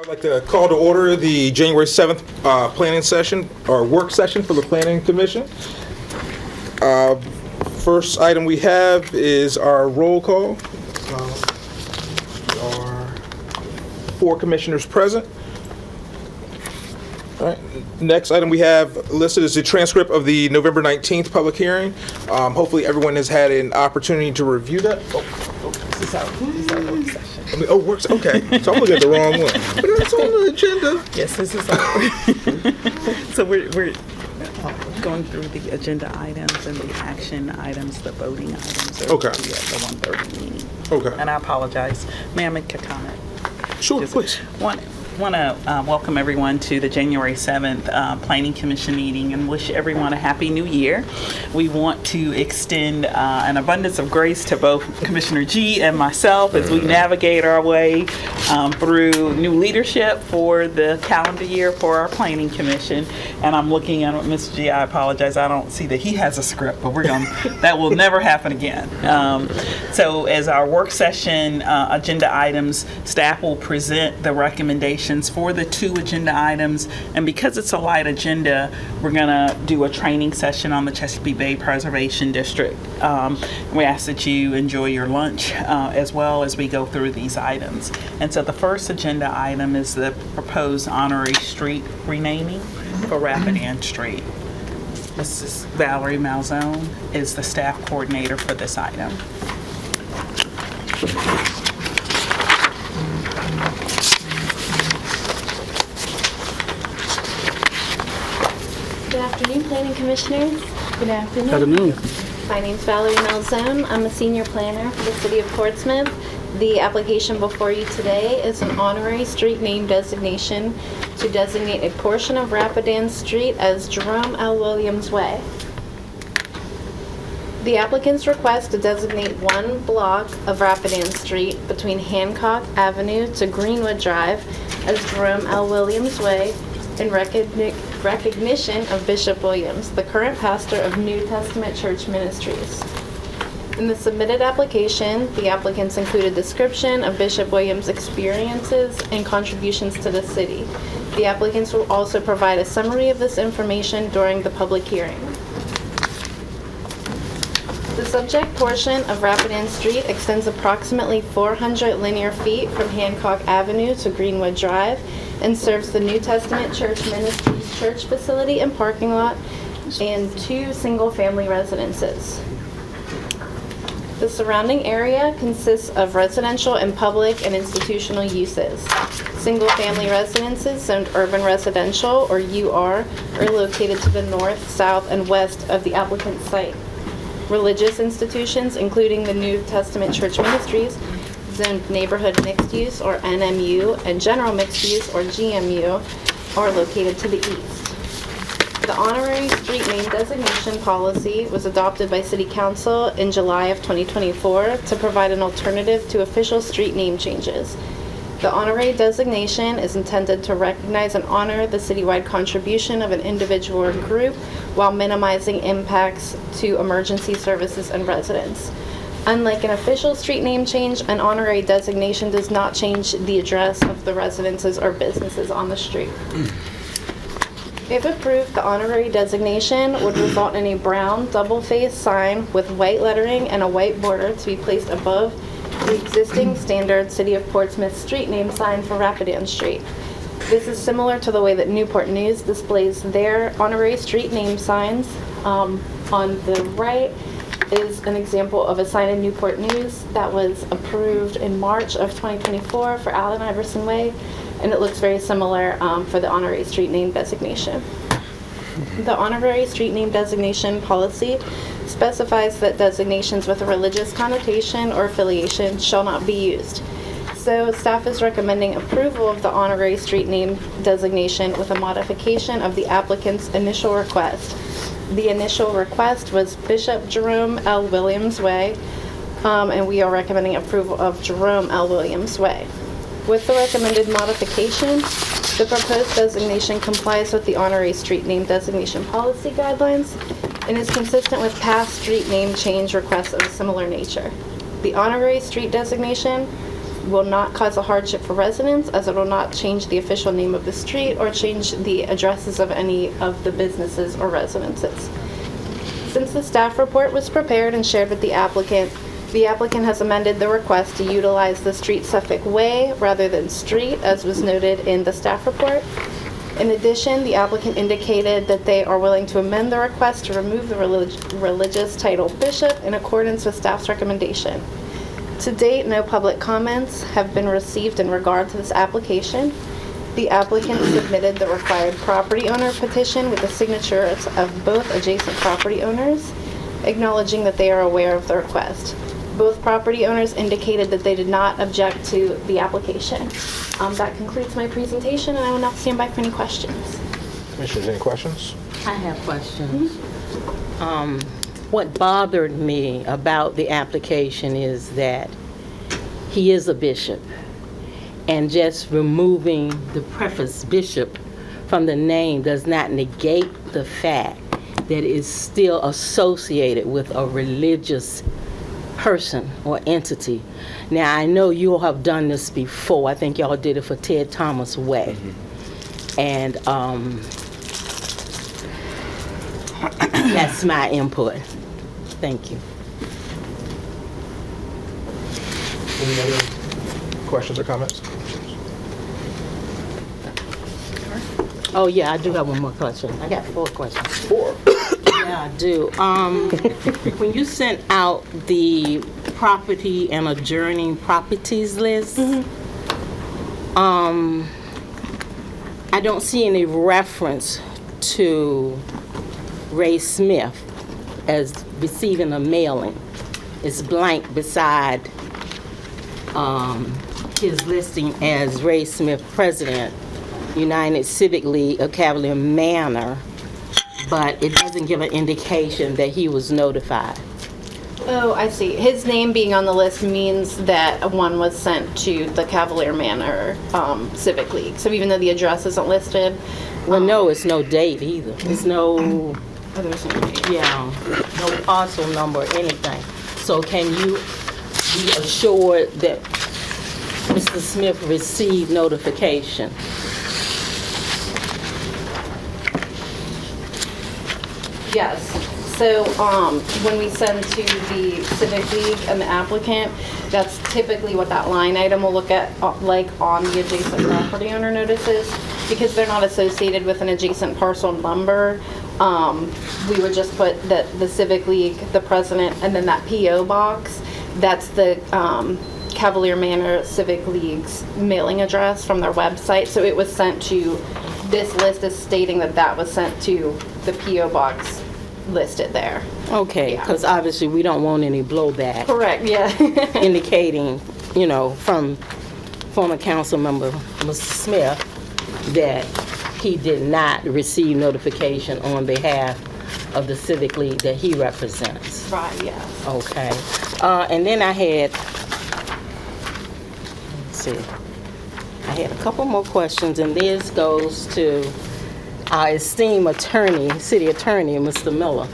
I'd like to call to order the January 7th planning session, or work session for the Planning Commission. First item we have is our roll call. There are 4 commissioners present. All right. Next item we have listed is the transcript of the November 19th public hearing. Hopefully everyone has had an opportunity to review that. This is our work session. Okay. So I'm looking at the wrong one. But it's on the agenda. Yes, this is our So we're going through the agenda items and the action items, the voting items. Okay. At the 1:30 meeting. Okay. And I apologize. May I make a comment? Sure, please. Want to welcome everyone to the January 7th Planning Commission meeting and wish everyone a Happy New Year. We want to extend an abundance of grace to both Commissioner G and myself as we navigate our way through new leadership for the calendar year for our Planning Commission. And I'm looking at Mr. G. I apologize. I don't see that he has a script, but that will never happen again. So as our work session agenda items, staff will present the recommendations for the 2 agenda items, and because it's a light agenda, we're going to do a training session on the Chesapeake Bay Preservation District. We ask that you enjoy your lunch as well as we go through these items. And so the first agenda item is the proposed honorary street renaming for Rapidan Street. Mrs. Valerie Malzone is the staff coordinator for this item. Good afternoon, Planning Commissioners. Good afternoon. My name's Valerie Malzone. I'm a senior planner for the City of Portsmouth. The application before you today is an honorary street name designation to designate a portion of Rapidan Street as Jerome L. Williams Way. The applicant's request to designate one block of Rapidan Street between Hancock Avenue to Greenwood Drive as Jerome L. Williams Way in recognition of Bishop Williams, the current pastor of New Testament Church Ministries. In the submitted application, the applicants include a description of Bishop Williams' experiences and contributions to the city. The applicants will also provide a summary of this information during the public hearing. The subject portion of Rapidan Street extends approximately 400 linear feet from Hancock Avenue to Greenwood Drive and serves the New Testament Church Ministries church facility and parking lot and 2 single-family residences. The surrounding area consists of residential and public and institutional uses. Single-family residences zoned urban residential, or UR, are located to the north, south, and west of the applicant's site. Religious institutions, including the New Testament Church Ministries, zoned neighborhood mixed use, or NMU, and general mixed use, or GMU, are located to the east. The honorary street name designation policy was adopted by City Council in July of 2024 to provide an alternative to official street name changes. The honorary designation is intended to recognize and honor the citywide contribution of an individual or group while minimizing impacts to emergency services and residents. Unlike an official street name change, an honorary designation does not change the address of the residences or businesses on the street. If approved, the honorary designation would result in a brown double-faced sign with white lettering and a white border to be placed above the existing standard City of Portsmouth street name sign for Rapidan Street. This is similar to the way that Newport News displays their honorary street name signs. On the right is an example of a sign in Newport News that was approved in March of 2024 for Allen Iverson Way, and it looks very similar for the honorary street name designation. The honorary street name designation policy specifies that designations with a religious connotation or affiliation shall not be used. So staff is recommending approval of the honorary street name designation with a modification of the applicant's initial request. The initial request was Bishop Jerome L. Williams Way, and we are recommending approval of Jerome L. Williams Way. With the recommended modification, the proposed designation complies with the honorary street name designation policy guidelines and is consistent with past street name change requests of a similar nature. The honorary street designation will not cause a hardship for residents, as it will not change the official name of the street or change the addresses of any of the businesses or residences. Since the staff report was prepared and shared with the applicant has amended the request to utilize the street suffix way rather than street, as was noted in the staff report. In addition, the applicant indicated that they are willing to amend the request to remove the religious title bishop in accordance with staff's recommendation. To date, no public comments have been received in regard to this application. The applicant submitted the required property owner petition with the signatures of both adjacent property owners, acknowledging that they are aware of the request. Both property owners indicated that they did not object to the application. That concludes my presentation, and I will now stand by for any questions. Commissioners, any questions? I have questions. What bothered me about the application is that he is a bishop, and just removing the preface bishop from the name does not negate the fact that it's still associated with a religious person or entity. Now, I know you all have done this before. I think y'all did it for Ted Thomas Way. And that's my input. Thank you. Any other questions or comments? Oh, yeah, I do have one more question. I got 4 questions. 4. Yeah, I do. When you sent out the property and adjourning properties list, I don't see any reference to Ray Smith as receiving a mailing. It's blank beside his listing as Ray Smith, President, United Civic League of Cavalier Manor, but it doesn't give an indication that he was notified. Oh, I see. His name being on the list means that one was sent to the Cavalier Manor Civic League. So even though the address isn't listed, Well, no, it's no date either. It's no, oh, there's no name. yeah, no parcel number or anything. So can you be assured that Mr. Smith received notification? Yes. So when we send to the Civic League and the applicant, that's typically what that line item will look at like on the adjacent property owner notices. Because they're not associated with an adjacent parcel number, we would just put that the Civic League, the president, and then that P.O. box, that's the Cavalier Manor Civic League's mailing address from their website. So it was sent to, this list is stating that that was sent to the P.O. box listed there. Okay, Yeah. because obviously we don't want any blowback Correct, yeah. indicating, you know, from former council member Mr. Smith that he did not receive notification on behalf of the Civic League that he represents. Right, yes. Okay. And then I had, let's see, I had a couple more questions, and this goes to our esteemed attorney, city attorney, Mr. Miller.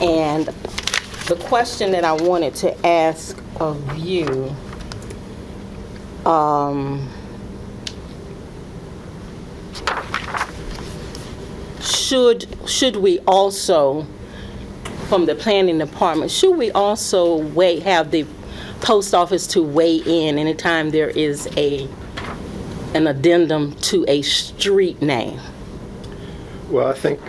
And the question that I wanted to ask of you, should we also, from the planning department, should we also have the post office to weigh in anytime there is an addendum to a street name? Well, I think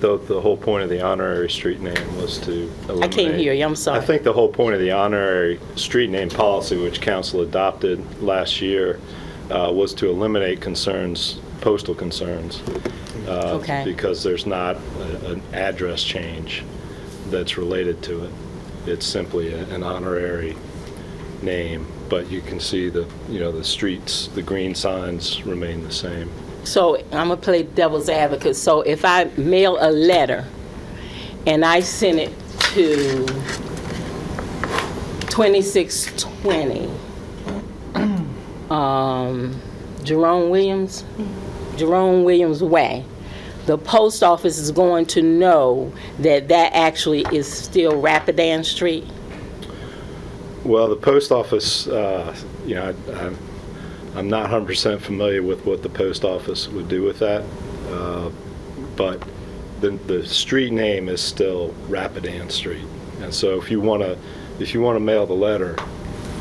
the whole point of the honorary street name was to eliminate. I can't hear you, I'm sorry. I think the whole point of the honorary street name policy, which council adopted last year, was to eliminate postal concerns. Okay. Because there's not an address change that's related to it. It's simply an honorary name, but you can see the streets, the green signs remain the same. So I'm gonna play devil's advocate. So if I mail a letter and I send it to 2620 Jerome Williams Way, the post office is going to know that that actually is still Rapidan Street? Well, the post office, I'm not 100% familiar with what the post office would do with that, but the street name is still Rapidan Street, and so if you want to mail the letter,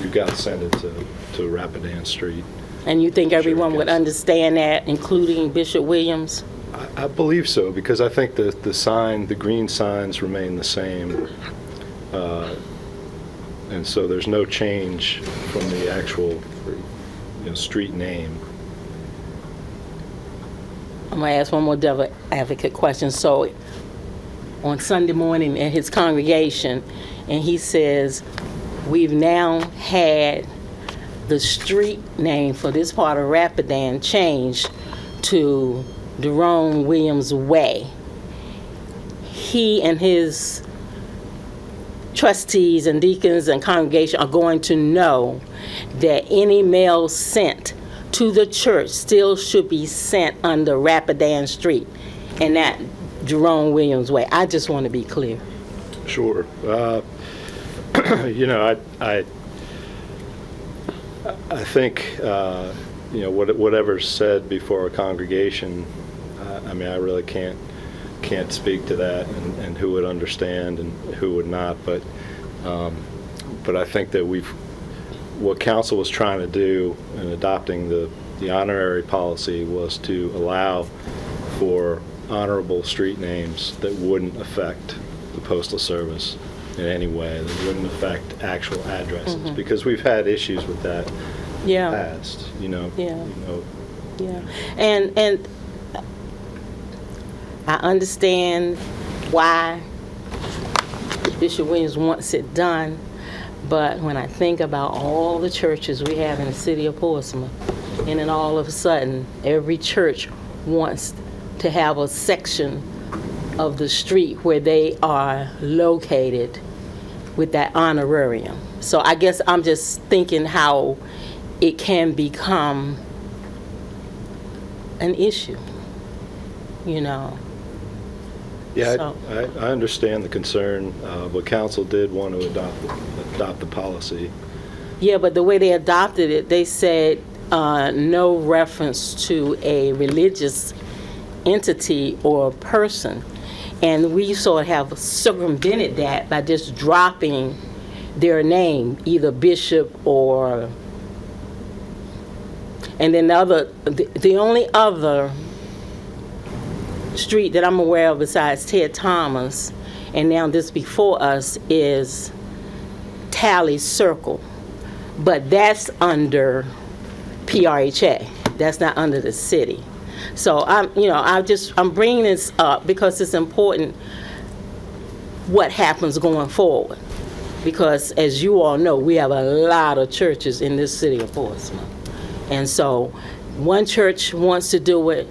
you've got to send it to Rapidan Street. And you think everyone would yes. understand that, including Bishop Williams? I believe so, because I think the green signs remain the same, and so there's no change from the actual street name. I'm going to ask one more devil advocate question. So on Sunday morning at his congregation, and he says, we've now had the street name for this part of Rapidan changed to Jerome Williams Way. He and his trustees and deacons and congregation are going to know that any mail sent to the church still should be sent under Rapidan Street and not Jerome Williams Way. I just want to be clear. Sure. I think whatever's said before a congregation, I mean, I really can't speak to that and who would understand and who would not, but I think that what council was trying to do in adopting the honorary policy was to allow for honorable street names that wouldn't affect the Postal Service in any way, that wouldn't affect actual addresses, because we've had issues with that in the past, Yeah. And I understand why Bishop Williams wants it done, but when I think about all the churches we have in the city of Portsmouth, and then all of a sudden, every church wants to have a section of the street where they are located with that honorarium. So I guess I'm just thinking how it can become an issue, Yeah, So- I understand the concern, but council did want to adopt the policy. Yeah, but the way they adopted it, they said no reference to a religious entity or person. And we sort of have circumvented that by just dropping their name, either bishop or... And then the only other street that I'm aware of besides Ted Thomas, and now this before us, is Tally Circle. But that's under PRHA. That's not under the city. So I'm bringing this up because it's important what happens going forward. Because as you all know, we have a lot of churches in this city of Portsmouth. And so one church wants to do it,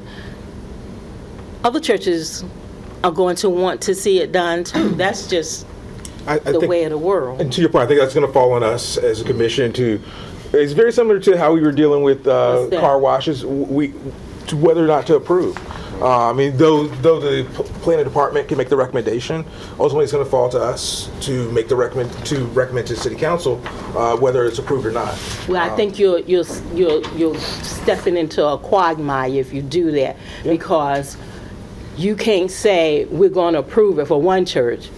other churches are going to want to see it done too. That's just I the think, way of the world. and to your point, I think that's going to fall on us as a commission to. It's very similar to how we were dealing with What's that? car washes. To whether or not to approve. I mean, though the planning department can make the recommendation, ultimately it's going to fall to us to make the recommend to city council whether it's approved or not. Well, I think you're stepping into a quagmire if you do that, because you can't say we're going to approve it for one church,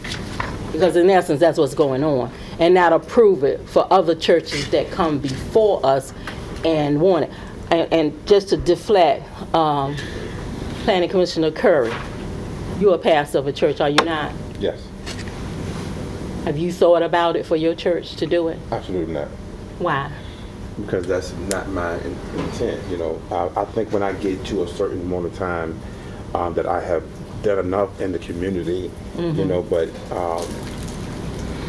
because in essence that's what's going on, and not approve it for other churches that come before us and want it. And just to deflect, Planning Commissioner Curry, you're a pastor of a church, are you not? Yes, Have you thought about it for your church to do it? absolutely not. Why? Because that's not my intent. I think when I get to a certain amount of time that I have done enough in the community, but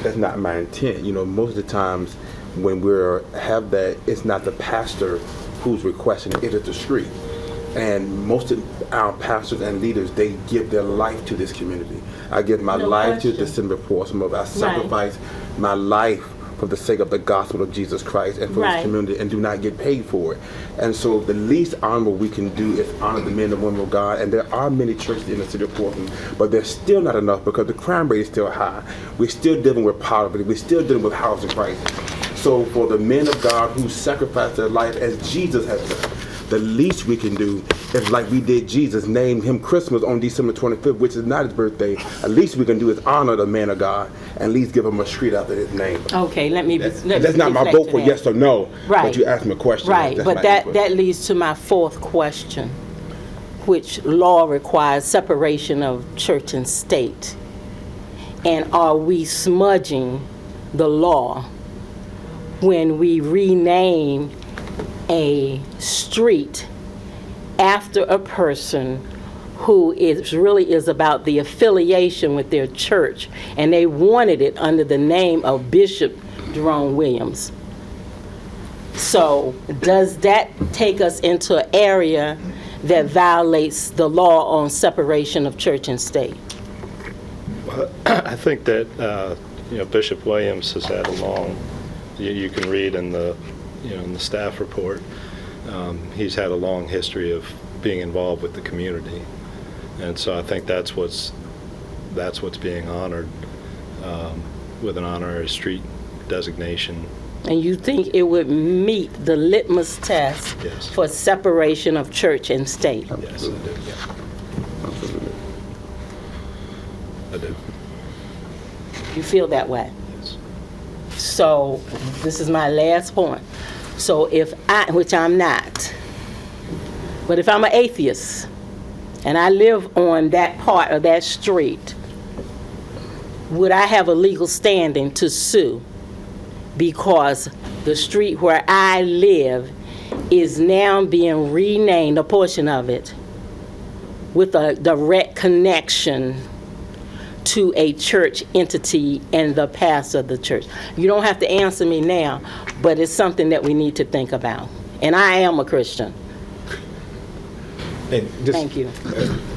that's not my intent. Most of the times when have that, it's not the pastor who's requesting it is the street. And most of our pastors and leaders, they give their life to this community. I give my life to the city of Portsmouth. I sacrifice my life for the sake of the gospel of Jesus Christ and for this community, and do not get paid for it. And so the least honorable we can do is honor the men and women of God. And there are many churches in the city of Portsmouth, but there's still not enough because the crime rate is still high. We're still dealing with poverty. We're still dealing with housing crisis. So for the men of God who sacrificed their life as Jesus has done, the least we can do is like we did Jesus, name him Christmas on December 25th, which is not his birthday. At least we can do is honor the man of God and at least give him a street after his name. Okay, let me That's not my reflect vote to for that. yes or no, Right. but you asked me a question. Right, That's but my that input. leads to my fourth question, which law requires separation of church and state. And are we smudging the law when we rename a street after a person who really is about the affiliation with their church, and they wanted it under the name of Bishop Jerome Williams? So does that take us into an area that violates the law on separation of church and state? I think that Bishop Williams has had a long. You can read in the in the staff report. He's had a long history of being involved with the community, and so I think that's what's being honored with an honorary street designation. And you think it would meet the litmus test Yes. for separation of church and state? Yes, I do. Absolutely. I do. You feel that way? Yes. So this is my last point. So if which I'm not, but if I'm an atheist and I live on that part of that street, would I have a legal standing to sue? Because the street where I live is now being renamed, a portion of it, with a direct connection to a church entity and the pastor of the church. You don't have to answer me now, but it's something that we need to think about. And I am a Christian. And just, Thank you.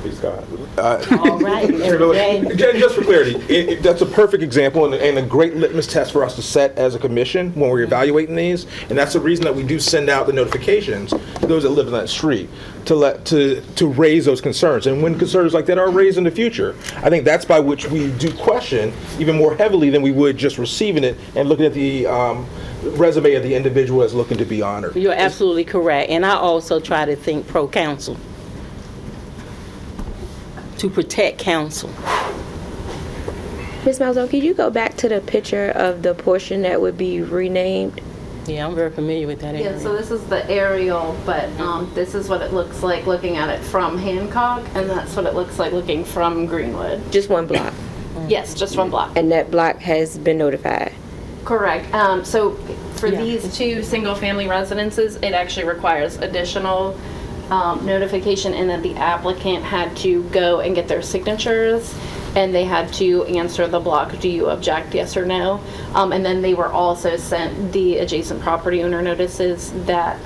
Praise God. All right, everybody. Again, just for clarity, that's a perfect example and a great litmus test for us to set as a commission when we're evaluating these. And that's the reason that we do send out the notifications to those that live in that street to raise those concerns. And when concerns like that are raised in the future, I think that's by which we do question even more heavily than we would just receiving it and looking at the resume of the individual as looking to be honored. You're absolutely correct. And I also try to think pro-counsel, to protect counsel. Ms. Malzone, could you go back to the picture of the portion that would be renamed? Yeah, I'm very familiar with that area. Yeah, so this is the aerial, but this is what it looks like looking at it from Hancock, and that's what it looks like looking from Greenwood. Just one block, Yes, just from block. and that block has been notified. Correct. So for these two single-family residences, it actually requires additional notification in that the applicant had to go and get their signatures, and they had to answer the block, do you object, yes or no? And then they were also sent the adjacent property owner notices that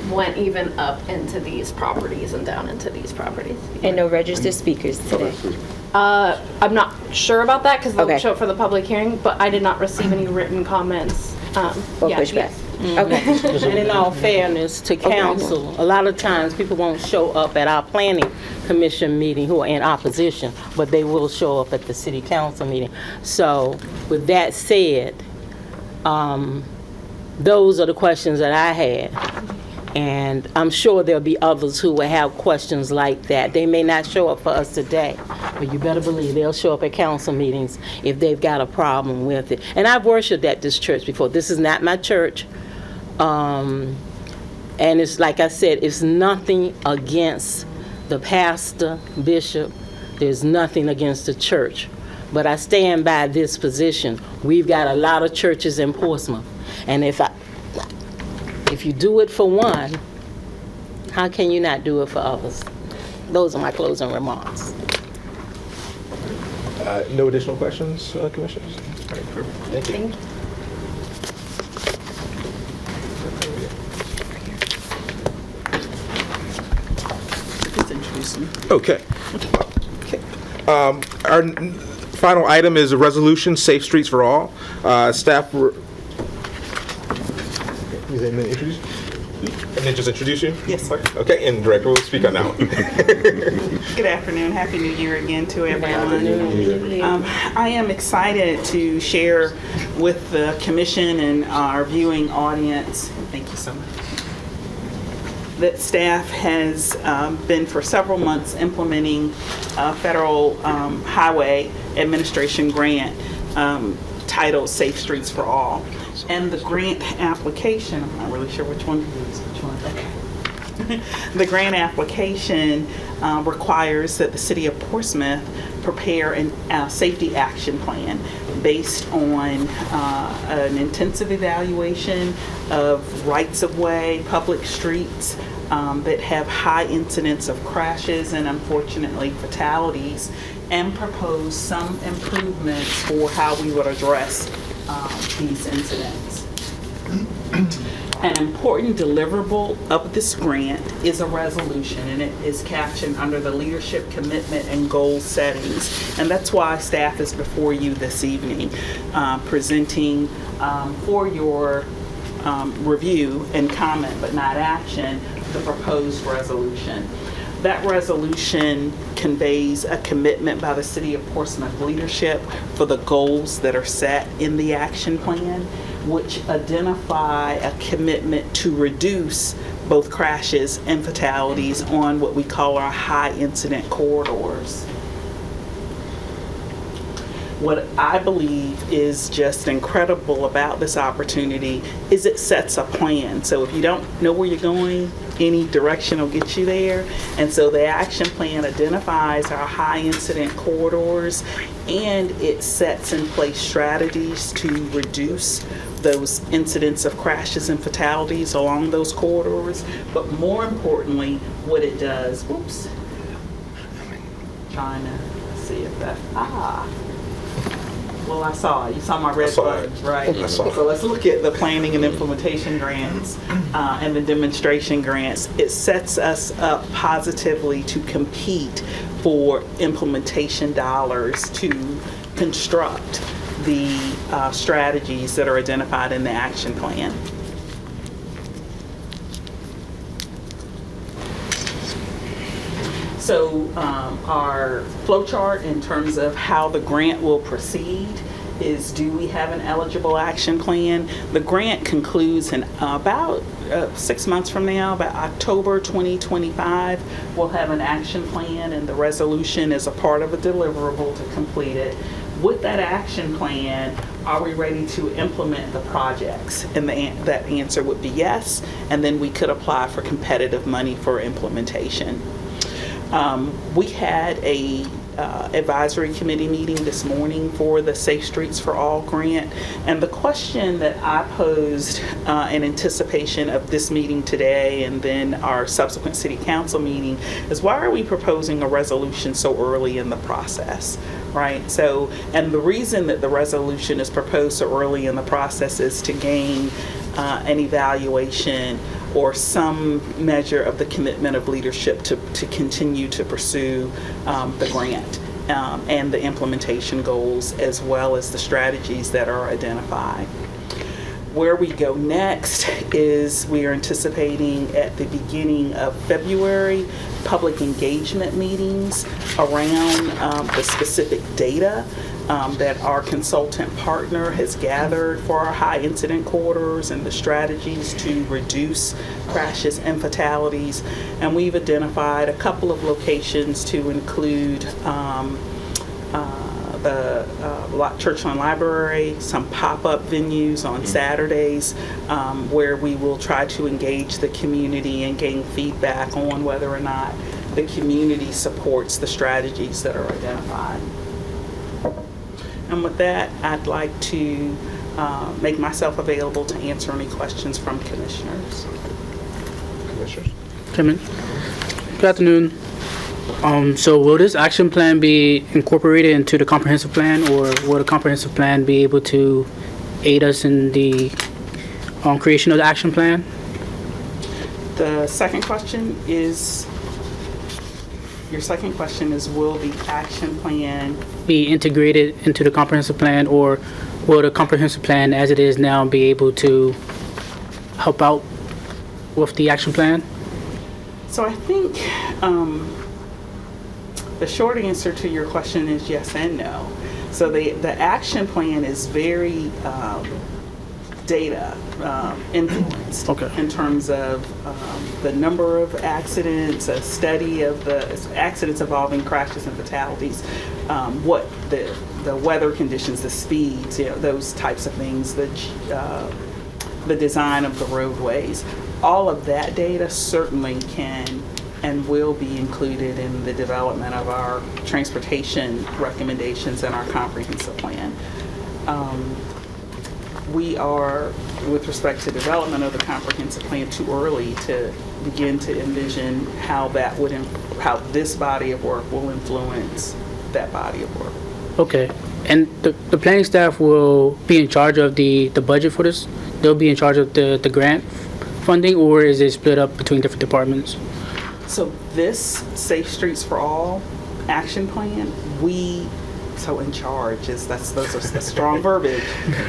went even up into these properties and down into these properties. And no registered speakers today. I'm not sure about that because they'll Okay. show up for the public hearing, but I did not receive any written comments. Or Yeah, pushback. yes. Okay. And in all fairness to council, a lot of times people won't show up at our planning commission meeting who are in opposition, but they will show up at the city council meeting. So with that said, those are the questions that I had. And I'm sure there'll be others who will have questions like that. They may not show up for us today, but you better believe they'll show up at council meetings if they've got a problem with it. And I've worshiped at this church before. This is not my church. And it's like I said, it's nothing against the pastor, bishop. There's nothing against the church. But I stand by this position. We've got a lot of churches in Portsmouth. And if you do it for one, how can you not do it for others? Those are my closing remarks. No additional questions, commissioners? All right, perfect. Thank you. Thank you. Please introduce me. Okay. Our final item is a resolution, Safe Streets for All. Staff. Is that introduce? And then just introduce you? Yes, sir. Okay, and Director will speak on that one. Good afternoon. Happy New Year again to everyone. I am excited to share with the commission and our viewing audience, thank you so much, that staff has been for several months implementing a federal highway administration grant titled Safe Streets for All. And the grant application, I'm not really sure which one to use. Which one? Okay. The grant application requires that the city of Portsmouth prepare a safety action plan based on an intensive evaluation of rights-of-way, public streets that have high incidence of crashes and unfortunately fatalities, and propose some improvements for how we would address these incidents. An important deliverable of this grant is a resolution, and it is captioned under the leadership commitment and goal settings. And that's why staff is before you this evening, presenting for your review and comment, but not action, the proposed resolution. That resolution conveys a commitment by the City of Portsmouth leadership for the goals that are set in the action plan, which identify a commitment to reduce both crashes and fatalities on what we call our high incident corridors. What I believe is just incredible about this opportunity is it sets a plan. So if you don't know where you're going, any direction will get you there. And so the action plan identifies our high incident corridors, and it sets in place strategies to reduce those incidents of crashes and fatalities along those corridors. But more importantly, what it does, trying to see if that, well, I saw it. You saw my red button, right? I saw it. So let's look at the planning and implementation grants and the demonstration grants. It sets us up positively to compete for implementation dollars to construct the strategies that are identified in the action plan. So our flow chart in terms of how the grant will proceed is, do we have an eligible action plan? The grant concludes in about 6 months from now, about October 2025, we'll have an action plan, and the resolution is a part of a deliverable to complete it. With that action plan, are we ready to implement the projects? And that answer would be yes, and then we could apply for competitive money for implementation. We had a advisory committee meeting this morning for the Safe Streets for All grant, and the question that I posed in anticipation of this meeting today and then our subsequent city council meeting is, why are we proposing a resolution so early in the process, right? So, and the reason that the resolution is proposed so early in the process is to gain an evaluation or some measure of the commitment of leadership to continue to pursue the grant and the implementation goals, as well as the strategies that are identified. Where we go next is we are anticipating at the beginning of February public engagement meetings around the specific data that our consultant partner has gathered for our high incident corridors and the strategies to reduce crashes and fatalities. And we've identified a couple of locations to include the Churchland Library, some pop-up venues on Saturdays where we will try to engage the community and gain feedback on whether or not the community supports the strategies that are identified. And with that, I'd like to make myself available to answer any questions from commissioners. Commissioners? Come in. Good afternoon. So will this action plan be incorporated into the comprehensive plan, or will the comprehensive plan be able to aid us in the creation of the action plan? The second question is, your second question is, will the action plan Be integrated into the comprehensive plan, or will the comprehensive plan as it is now be able to help out with the action plan? So I think the short answer to your question is yes and no. So the action plan is very data influenced in terms of the number of accidents, a study of the accidents involving crashes and fatalities, what the weather conditions, the speeds, those types of things, the design of the roadways. All of that data certainly can and will be included in the development of our transportation recommendations and our comprehensive plan. We are, with respect to development of the comprehensive plan, too early to begin to envision how this body of work will influence that body of work. Okay. And the planning staff will be in charge of the budget for this? They'll be in charge of the grant funding, or is it split up between different departments? So this Safe Streets for All action plan, so in charge those are strong verbiage,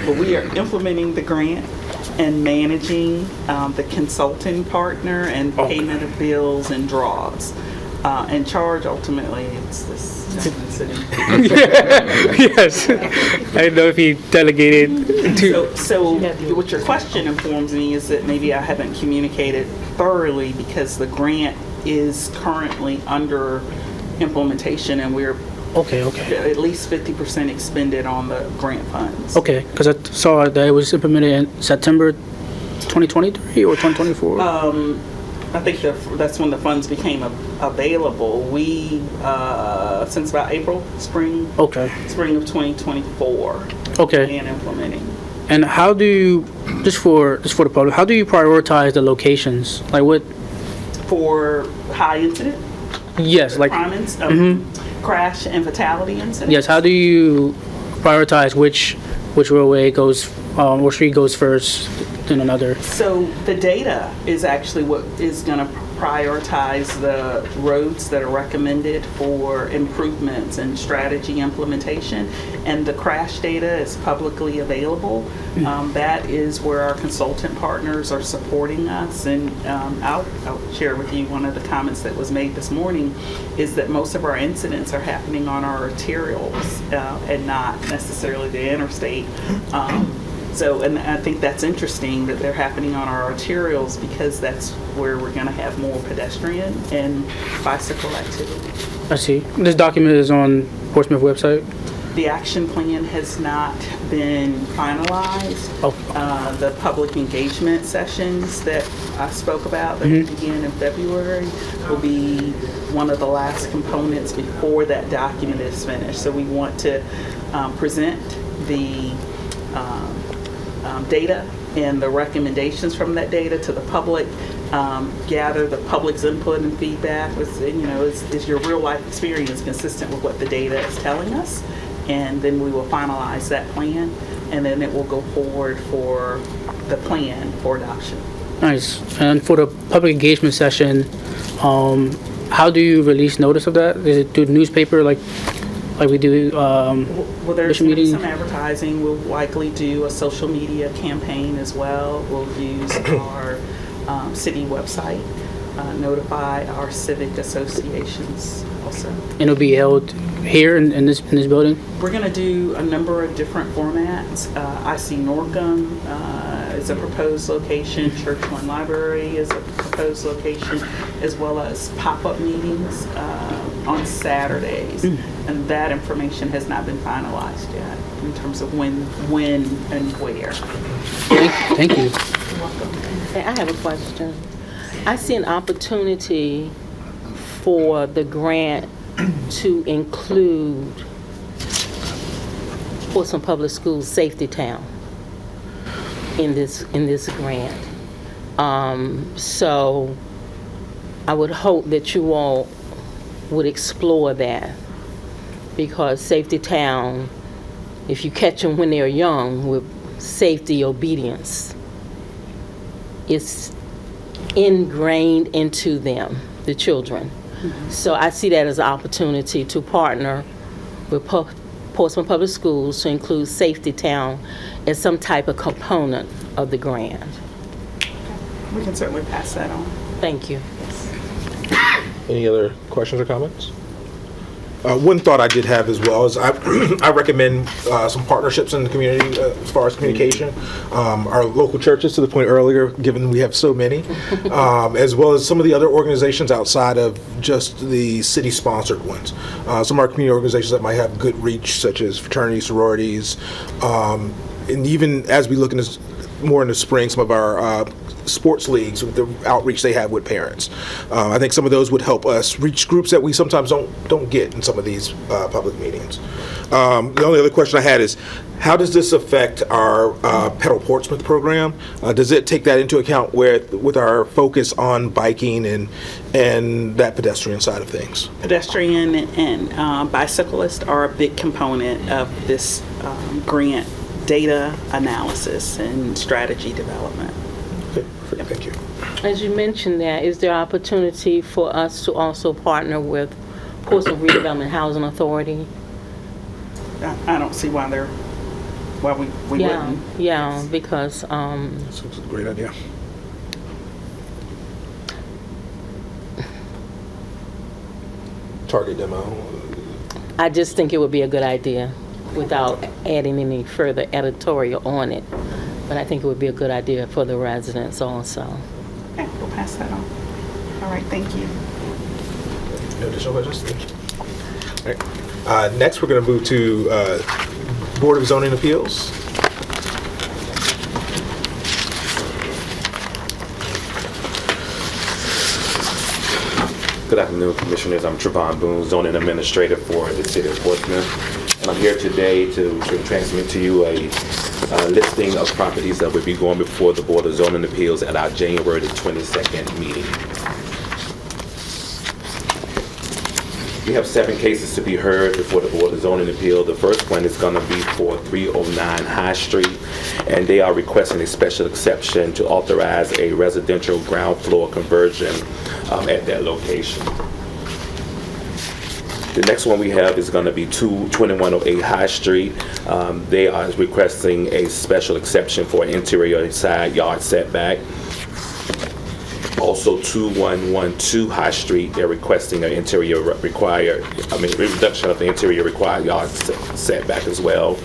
but we are implementing the grant and managing the consulting partner and payment of bills and draws. In charge, ultimately, it's this gentleman sitting. Yes. I don't know if he delegated to. So what your question informs me is that maybe I haven't communicated thoroughly, because the grant is currently under implementation and we're Okay. at least 50% expended on the grant funds. Okay, because I saw that it was implemented in September 2023 or 2024. I think that's when the funds became available. We since about spring of 2024. Okay. And implementing. And how do you, just for the public, how do you prioritize the locations? Like what? For high incident? Yes, like Crash and fatality incidents? yes. How do you prioritize which roadway goes or street goes first than another? So the data is actually what is going to prioritize the roads that are recommended for improvements and strategy implementation, and the crash data is publicly available. That is where our consultant partners are supporting us, and I'll share with you one of the comments that was made this morning is that most of our incidents are happening on our arterials and not necessarily the interstate. And I think that's interesting that they're happening on our arterials, because that's where we're going to have more pedestrian and bicycle activity. I see. This document is on Portsmouth website. The action plan has not been finalized. The public engagement sessions that I spoke about that begin in February will be one of the last components before that document is finished. So we want to present the data and the recommendations from that data to the public, gather the public's input and feedback. Is your real life experience consistent with what the data is telling us? And then we will finalize that plan, and then it will go forward for the plan for adoption. Nice. And for the public engagement session, how do you release notice of that? Is it through the newspaper like we do? Well, there's mission meeting? some advertising. We'll likely do a social media campaign as well. We'll use our city website, notify our civic associations also. And it'll be held here in this building? We're going to do a number of different formats. I see Norcom is a proposed location. Churchland Library is a proposed location, as well as pop-up meetings on Saturdays. And that information has not been finalized yet in terms of when and where. Thank you. You're welcome. Hey, I have a question. I see an opportunity for the grant to include Portsmouth Public Schools Safety Town in this grant. So I would hope that you all would explore that, because Safety Town, if you catch them when they're young with safety obedience, it's ingrained into them, the children. So I see that as an opportunity to partner with Portsmouth Public Schools to include Safety Town as some type of component of the grant. We can certainly pass that on. Thank you. Any other questions or comments? One thought I did have as well is I recommend some partnerships in the community as far as communication. Our local churches, to the point earlier, given we have so many, as well as some of the other organizations outside of just the city-sponsored ones. Some of our community organizations that might have good reach, such as fraternities, sororities, and even as we look into more in the spring, some of our sports leagues with the outreach they have with parents. I think some of those would help us reach groups that we sometimes don't get in some of these public meetings. The only other question I had is, how does this affect our Pedal Portsmouth program? Does it take that into account with our focus on biking and that pedestrian side of things? Pedestrian and bicyclists are a big component of this grant data analysis and strategy development. Okay, perfect. Thank you. As you mentioned that, is there opportunity for us to also partner with Portsmouth Redevelopment Housing Authority? I don't see why we wouldn't. Yeah, because That's a great idea. Target demo. I just think it would be a good idea without adding any further editorial on it. But I think it would be a good idea for the residents also. Okay, we'll pass that on. All right, thank you. No additional questions? Thank you. All right. Next, we're going to move to Board of Zoning Appeals. Good afternoon, Commissioners. I'm Trevon Boone, Zoning Administrator for the City of Portsmouth. And I'm here today to transmit to you a listing of properties that will be going before the Board of Zoning Appeals at our January the 22nd meeting. We have 7 cases to be heard before the Board of Zoning Appeal. The first one is going to be for 309 High Street, and they are requesting a special exception to authorize a residential ground floor conversion at that location. The next one we have is going to be 2108 High Street. They are requesting a special exception for an interior side yard setback. Also 2112 High Street, they're requesting an reduction of the interior required yard setback as well.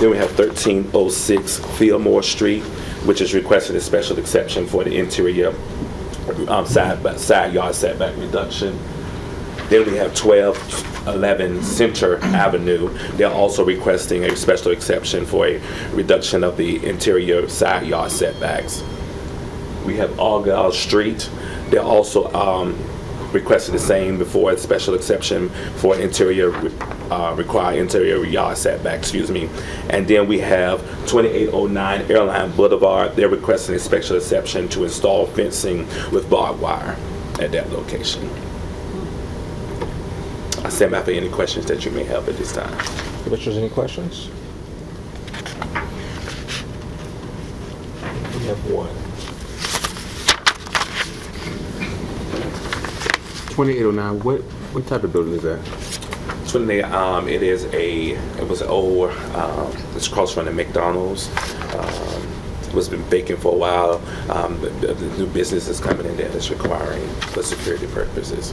Then we have 1306 Fillmore Street, which is requesting a special exception for the interior side yard setback reduction. Then we have 1211 Center Avenue. They're also requesting a special exception for a reduction of the interior side yard setbacks. We have Argyle Street. They're also requested the same before a special exception for required interior yard setback, And then we have 2809 Airline Boulevard. They're requesting a special exception to install fencing with barbed wire at that location. I stand by for any questions that you may have at this time. Commissioners, any questions? We have one. 2809, what type of building is that? It was old, it's across from the McDonald's. It was been vacant for a while. The new business is coming in there that's requiring for security purposes.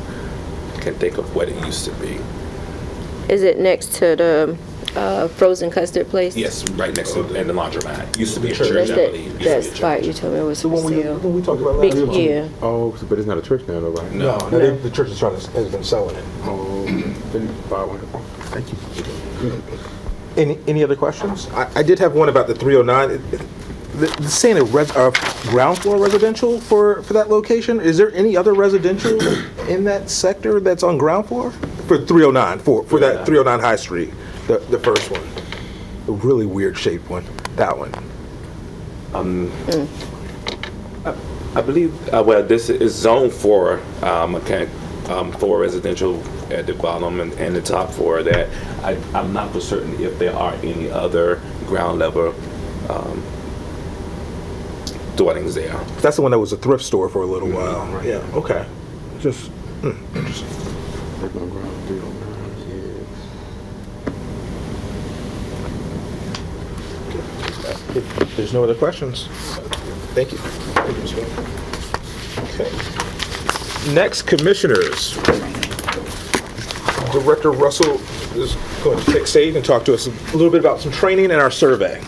Can't think of what it used to be. Is it next to the frozen custard place? Yes, right next to and the laundromat. Used to be a Church. church, That's I believe. that Used to be a spot church. you told me it was The for one sale. we talked about Big, last time. yeah. Oh, but it's not a church now, though, right? No, the church has been selling it. Oh, then buy one. Thank you. Any other questions? I did have one about the 309. It's saying a ground floor residential for that location. Is there any other residential in that sector that's on ground floor? For 309, for that 309 High Street, the first one. A really weird shaped one, that one. I believe, this is zone 4, for residential at the bottom and the top for that. I'm not for certain if there are any other ground level dwellings there. That's the one that was a thrift store for a little while. Right. Yeah, okay. Just interesting. There's no ground, 309, If there's no other questions, Thank you. Thank you, Mr. Mayor. Okay. Next, commissioners. Director Russell is going to take stage and talk to us a little bit about some training and our survey.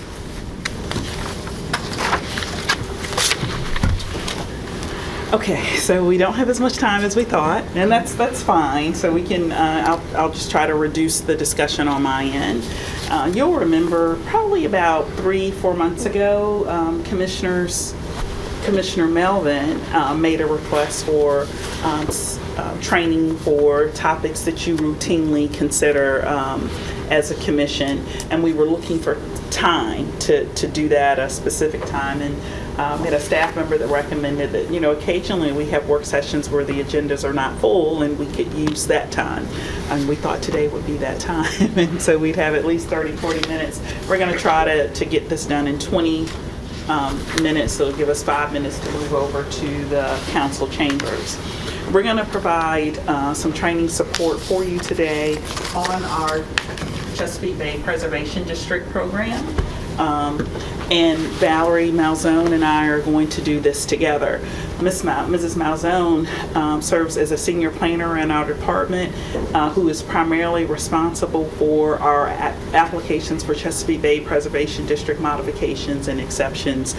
Okay, so we don't have as much time as we thought, and that's fine. So we can, I'll just try to reduce the discussion on my end. You'll remember probably about 3-4 months ago, Commissioner Melvin made a request for training for topics that you routinely consider as a commission, and we were looking for time to do that, a specific time. And we had a staff member that recommended that, occasionally we have work sessions where the agendas are not full and we could use that time. And we thought today would be that time. And so we'd have at least 30-40 minutes. We're going to try to get this done in 20 minutes, so it'll give us 5 minutes to move over to the council chambers. We're going to provide some training support for you today on our Chesapeake Bay Preservation District program. And Valerie Malzone and I are going to do this together. Mrs. Malzone serves as a senior planner in our department, who is primarily responsible for our applications for Chesapeake Bay Preservation District modifications and exceptions.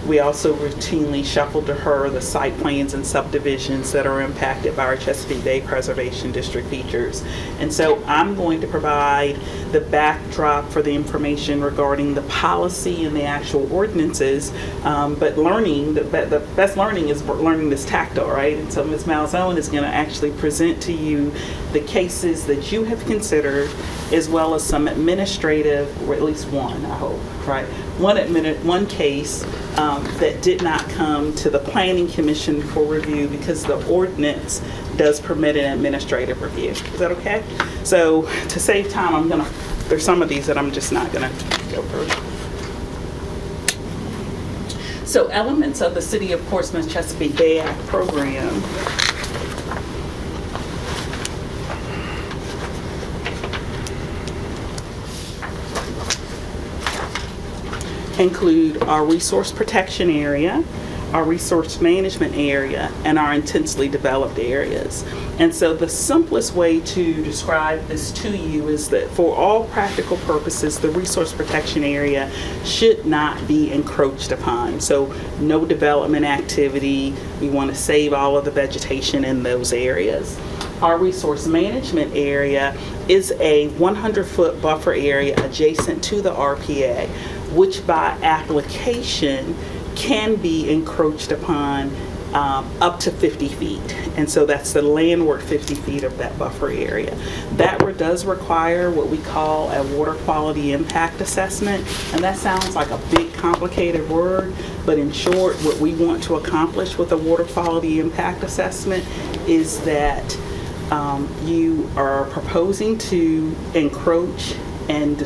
We also routinely shuffle to her the site plans and subdivisions that are impacted by our Chesapeake Bay Preservation District features. And so I'm going to provide the backdrop for the information regarding the policy and the actual ordinances, but the best learning is learning this tactile, right? And so Ms. Malzone is going to actually present to you the cases that you have considered, as well as some administrative, or at least one, I hope, right? One case that did not come to the Planning Commission for review because the ordinance does permit an administrative review. Is that okay? So to save time, there's some of these that I'm just not gonna go through. So elements of the City of Portsmouth Chesapeake Bay Act program include our resource protection area, our resource management area, and our intensely developed areas. And so the simplest way to describe this to you is that for all practical purposes, the resource protection area should not be encroached upon. So no development activity. We want to save all of the vegetation in those areas. Our resource management area is a 100-foot buffer area adjacent to the RPA, which by application can be encroached upon up to 50 feet. And so that's the landward 50 feet of that buffer area. That does require what we call a water quality impact assessment. And that sounds like a big complicated word, but in short, what we want to accomplish with a water quality impact assessment is that you are proposing to encroach and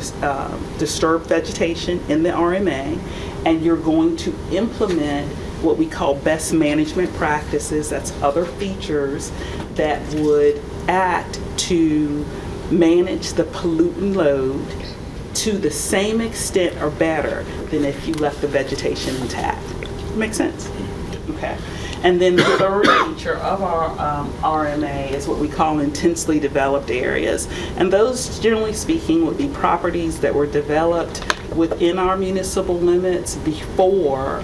disturb vegetation in the RMA, and you're going to implement what we call best management practices. That's other features that would act to manage the pollutant load to the same extent or better than if you left the vegetation intact. Make sense? Okay. And then the third feature of our RMA is what we call intensely developed areas. And those, generally speaking, would be properties that were developed within our municipal limits before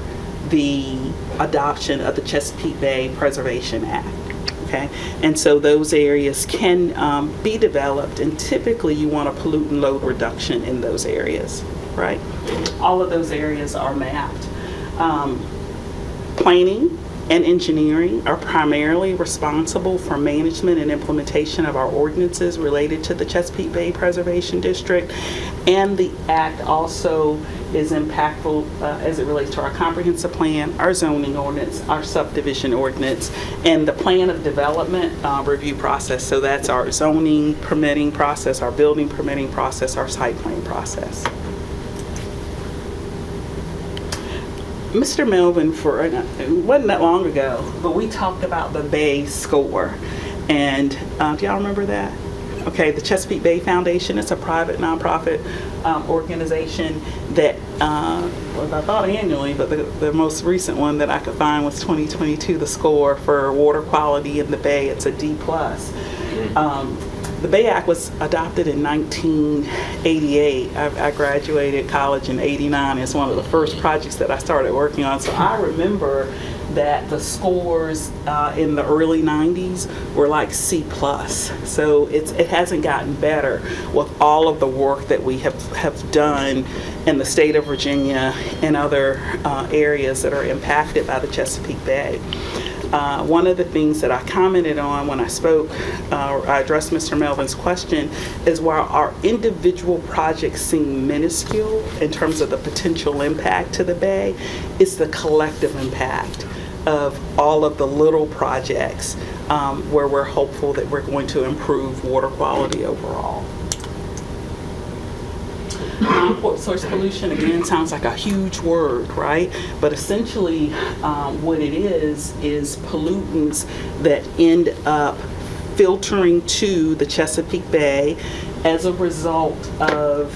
the adoption of the Chesapeake Bay Preservation Act. Okay, and so those areas can be developed, and typically you want a pollutant load reduction in those areas, right? All of those areas are mapped. Planning and engineering are primarily responsible for management and implementation of our ordinances related to the Chesapeake Bay Preservation District, and the Act also is impactful as it relates to our comprehensive plan, our zoning ordinance, our subdivision ordinance, and the plan of development review process. So that's our zoning permitting process, our building permitting process, our site plan process. Mr. Melvin, it wasn't that long ago, but we talked about the Bay score. And do y'all remember that? Okay, the Chesapeake Bay Foundation, it's a private nonprofit organization that, well, I thought annually, but the most recent one that I could find was 2022, the score for water quality in the Bay. It's a D+. The Bay Act was adopted in 1988. I graduated college in '89. It's one of the first projects that I started working on. So I remember that the scores in the early 90s were like C+. So it hasn't gotten better with all of the work that we have done in the state of Virginia and other areas that are impacted by the Chesapeake Bay. One of the things that I commented on when I spoke, I addressed Mr. Melvin's question, is while our individual projects seem minuscule in terms of the potential impact to the Bay, it's the collective impact of all of the little projects where we're hopeful that we're going to improve water quality overall. Non-port source pollution, again, sounds like a huge word, right? But essentially what it is pollutants that end up filtering to the Chesapeake Bay as a result of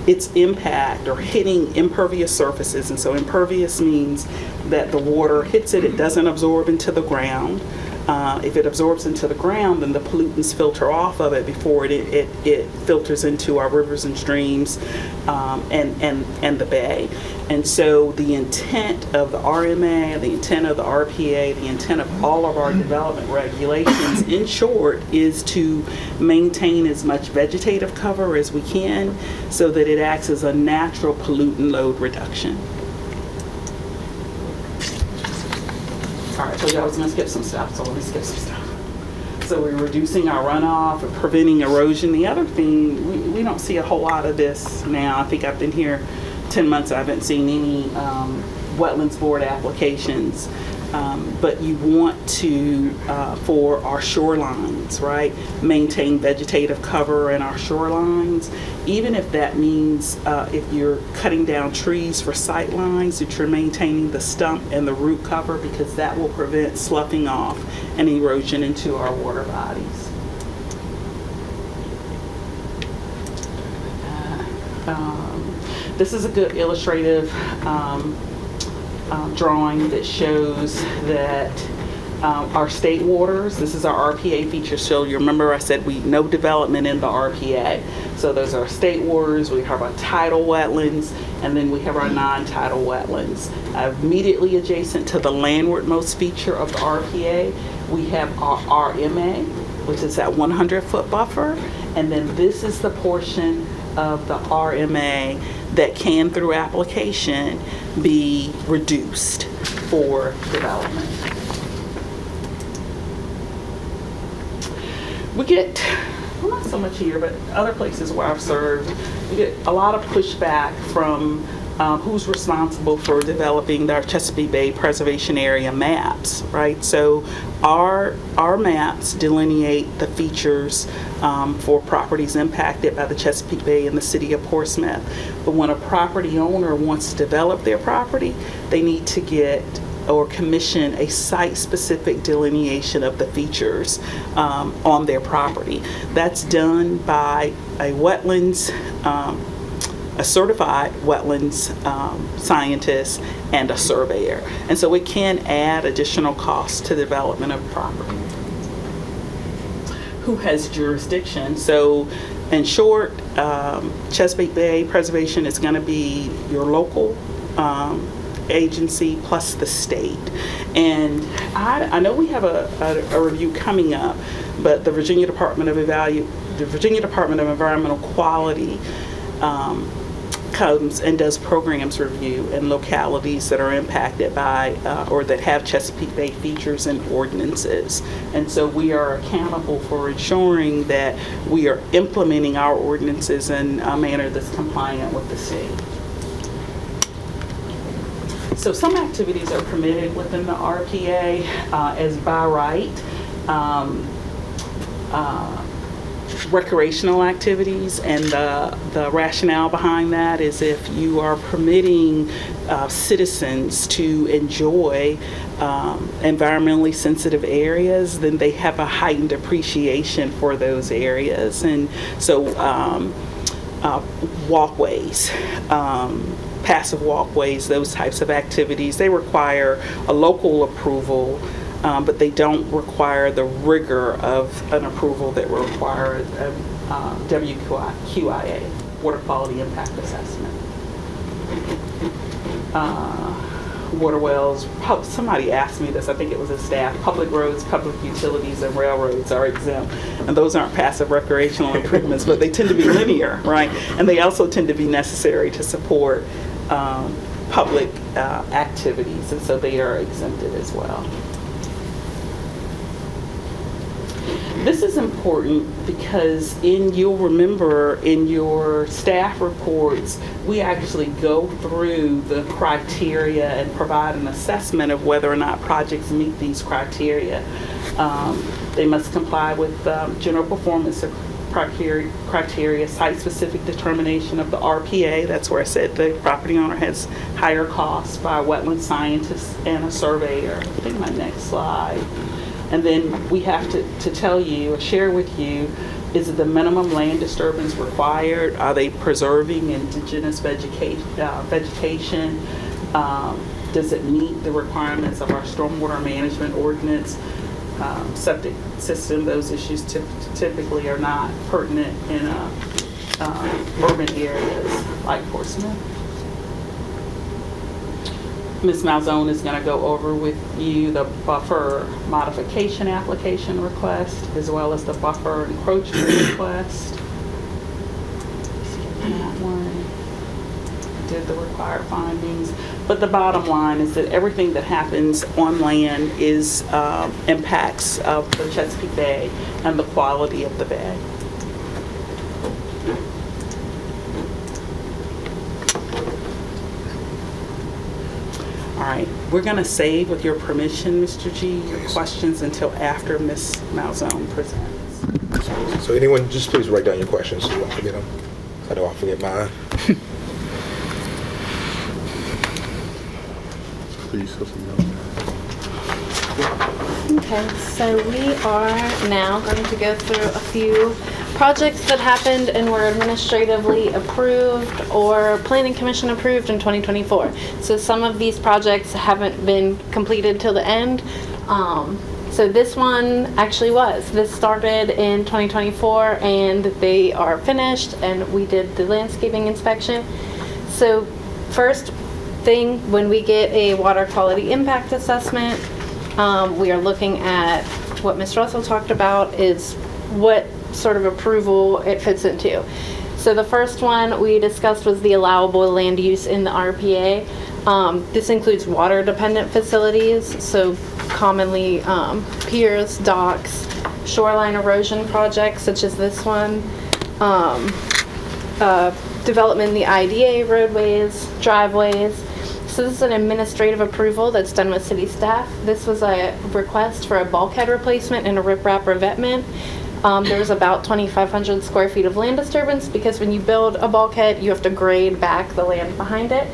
its impact or hitting impervious surfaces. And so impervious means that the water hits it, it doesn't absorb into the ground. If it absorbs into the ground, then the pollutants filter off of it before it filters into our rivers and streams and the Bay. And so the intent of the RMA, the intent of the RPA, the intent of all of our development regulations, in short, is to maintain as much vegetative cover as we can so that it acts as a natural pollutant load reduction. All right, so I was gonna skip some stuff, so let me skip some stuff. So we're reducing our runoff and preventing erosion. The other thing, we don't see a whole lot of this now. I think I've been here 10 months, I haven't seen any wetlands board applications. But you want to, for our shorelines, right, maintain vegetative cover in our shorelines, even if that means if you're cutting down trees for sight lines, that you're maintaining the stump and the root cover, because that will prevent sloughing off and erosion into our water bodies. This is a good illustrative drawing that shows that our state waters, this is our RPA feature. So you remember I said no development in the RPA. So those are state waters, we have our tidal wetlands, and then we have our non-tidal wetlands. Immediately adjacent to the landwardmost feature of the RPA, we have our RMA, which is that 100-foot buffer. And then this is the portion of the RMA that can, through application, be reduced for development. We get, well, not so much here, but other places where I've served, we get a lot of pushback from who's responsible for developing our Chesapeake Bay Preservation Area maps, right? So our maps delineate the features for properties impacted by the Chesapeake Bay in the city of Portsmouth. But when a property owner wants to develop their property, they need to get or commission a site-specific delineation of the features on their property. That's done by a wetlands, a certified wetlands scientist and a surveyor. And so it can add additional costs to the development of property. Who has jurisdiction? So in short, Chesapeake Bay Preservation is going to be your local agency plus the state. And I know we have a review coming up, but the Virginia Department of Environmental Quality comes and does programs review in localities that are impacted by or that have Chesapeake Bay features and ordinances. And so we are accountable for ensuring that we are implementing our ordinances in a manner that's compliant with the state. So some activities are permitted within the RPA as by right. Recreational activities, and the rationale behind that is if you are permitting citizens to enjoy environmentally sensitive areas, then they have a heightened appreciation for those areas. And so walkways, passive walkways, those types of activities. They require a local approval, but they don't require the rigor of an approval that will require a WQIA, Water Quality Impact Assessment. Water wells, somebody asked me this, I think it was a staff, public roads, public utilities, and railroads are exempt. And those aren't passive recreational improvements, but they tend to be linear, right? And they also tend to be necessary to support public activities, and so they are exempted as well. This is important because you'll remember in your staff reports, we actually go through the criteria and provide an assessment of whether or not projects meet these criteria. They must comply with general performance criteria, site-specific determination of the RPA. That's where I said the property owner has higher costs by a wetland scientist and a surveyor. I think my next slide. And then we have to tell you or share with you, is it the minimum land disturbance required? Are they preserving indigenous vegetation? Does it meet the requirements of our stormwater management ordinance? Septic system, those issues typically are not pertinent in urban areas like Portsmouth. Ms. Malzone is going to go over with you the buffer modification application request as well as the buffer encroachment request. That one did the required findings. But the bottom line is that everything that happens on land is impacts of the Chesapeake Bay and the quality of the bay. All right, we're going to save, with your permission, Mr. G, your questions until after Ms. Malzone presents. So anyone, just please write down your questions so you won't forget them. I know I'll forget mine. Please, Okay, so we are now going to go through a few projects that happened and were administratively approved or Planning Commission approved in 2024. So some of these projects haven't been completed till the end. So this one actually was. This started in 2024 and they are finished, and we did the landscaping inspection. So first thing, when we get a water quality impact assessment, we are looking at what Ms. Russell talked about, is what sort of approval it fits into. So the first one we discussed was the allowable land use in the RPA. This includes water dependent facilities, so commonly piers, docks, shoreline erosion projects such as this one, development in the IDA, roadways, driveways. So this is an administrative approval that's done with city staff. This was a request for a bulkhead replacement and a riprap revetment. There was about 2,500 square feet of land disturbance because when you build a bulkhead, you have to grade back the land behind it.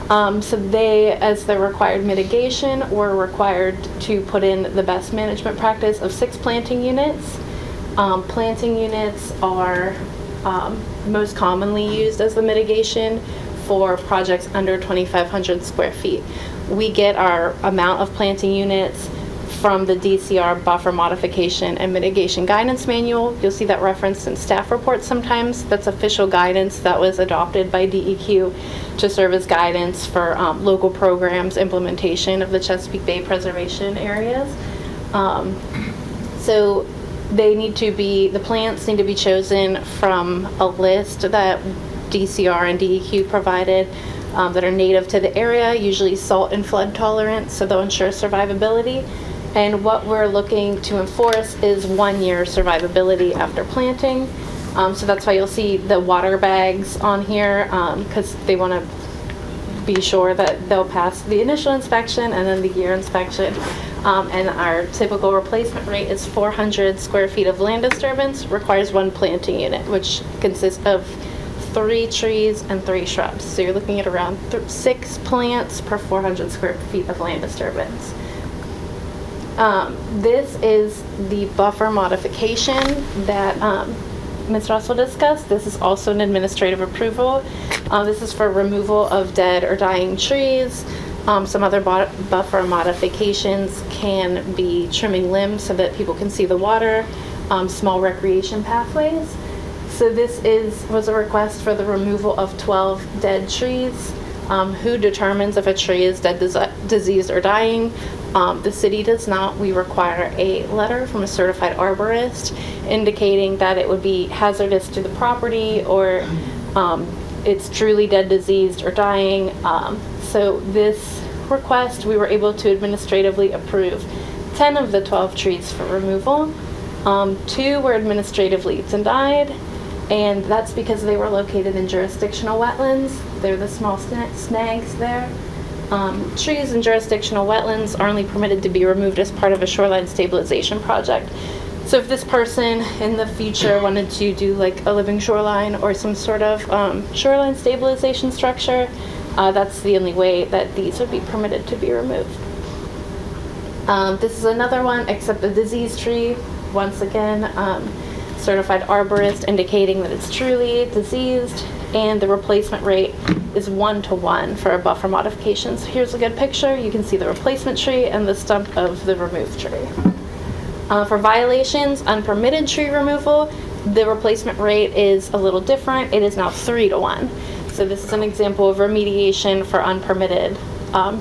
So they, as the required mitigation, were required to put in the best management practice of 6 planting units. Planting units are most commonly used as the mitigation for projects under 2,500 square feet. We get our amount of planting units from the DCR Buffer Modification and Mitigation Guidance Manual. You'll see that referenced in staff reports sometimes. That's official guidance that was adopted by DEQ to serve as guidance for local programs implementation of the Chesapeake Bay preservation areas. So they need to be, the plants need to be chosen from a list that DCR and DEQ provided that are native to the area, usually salt and flood tolerant, so they'll ensure survivability. And what we're looking to enforce is 1 year survivability after planting. So that's why you'll see the water bags on here, because they want to be sure that they'll pass the initial inspection and then the year inspection. And our typical replacement rate is 400 square feet of land disturbance, requires 1 planting unit, which consists of 3 trees and 3 shrubs. So you're looking at around 6 plants per 400 square feet of land disturbance. This is the buffer modification that Ms. Russell discussed, this is also an administrative approval. This is for removal of dead or dying trees. Some other buffer modifications can be trimming limbs so that people can see the water, small recreation pathways. So this was a request for the removal of 12 dead trees. Who determines if a tree is dead, diseased, or dying? The city does not. We require a letter from a certified arborist indicating that it would be hazardous to the property or it's truly dead, diseased, or dying. So this request, we were able to administratively approve 10 of the 12 trees for removal. 2 were administratively denied, and that's because they were located in jurisdictional wetlands. They're the small snags there. Trees in jurisdictional wetlands are only permitted to be removed as part of a shoreline stabilization project. So if this person in the future wanted to do like a living shoreline or some sort of shoreline stabilization structure, that's the only way that these would be permitted to be removed. This is another one, except a diseased tree. Once again, certified arborist indicating that it's truly diseased, and the replacement rate is 1-to-1 for a buffer modification. So here's a good picture. You can see the replacement tree and the stump of the removed tree. For violations, unpermitted tree removal, the replacement rate is a little different. It is now 3-to-1. So this is an example of remediation for unpermitted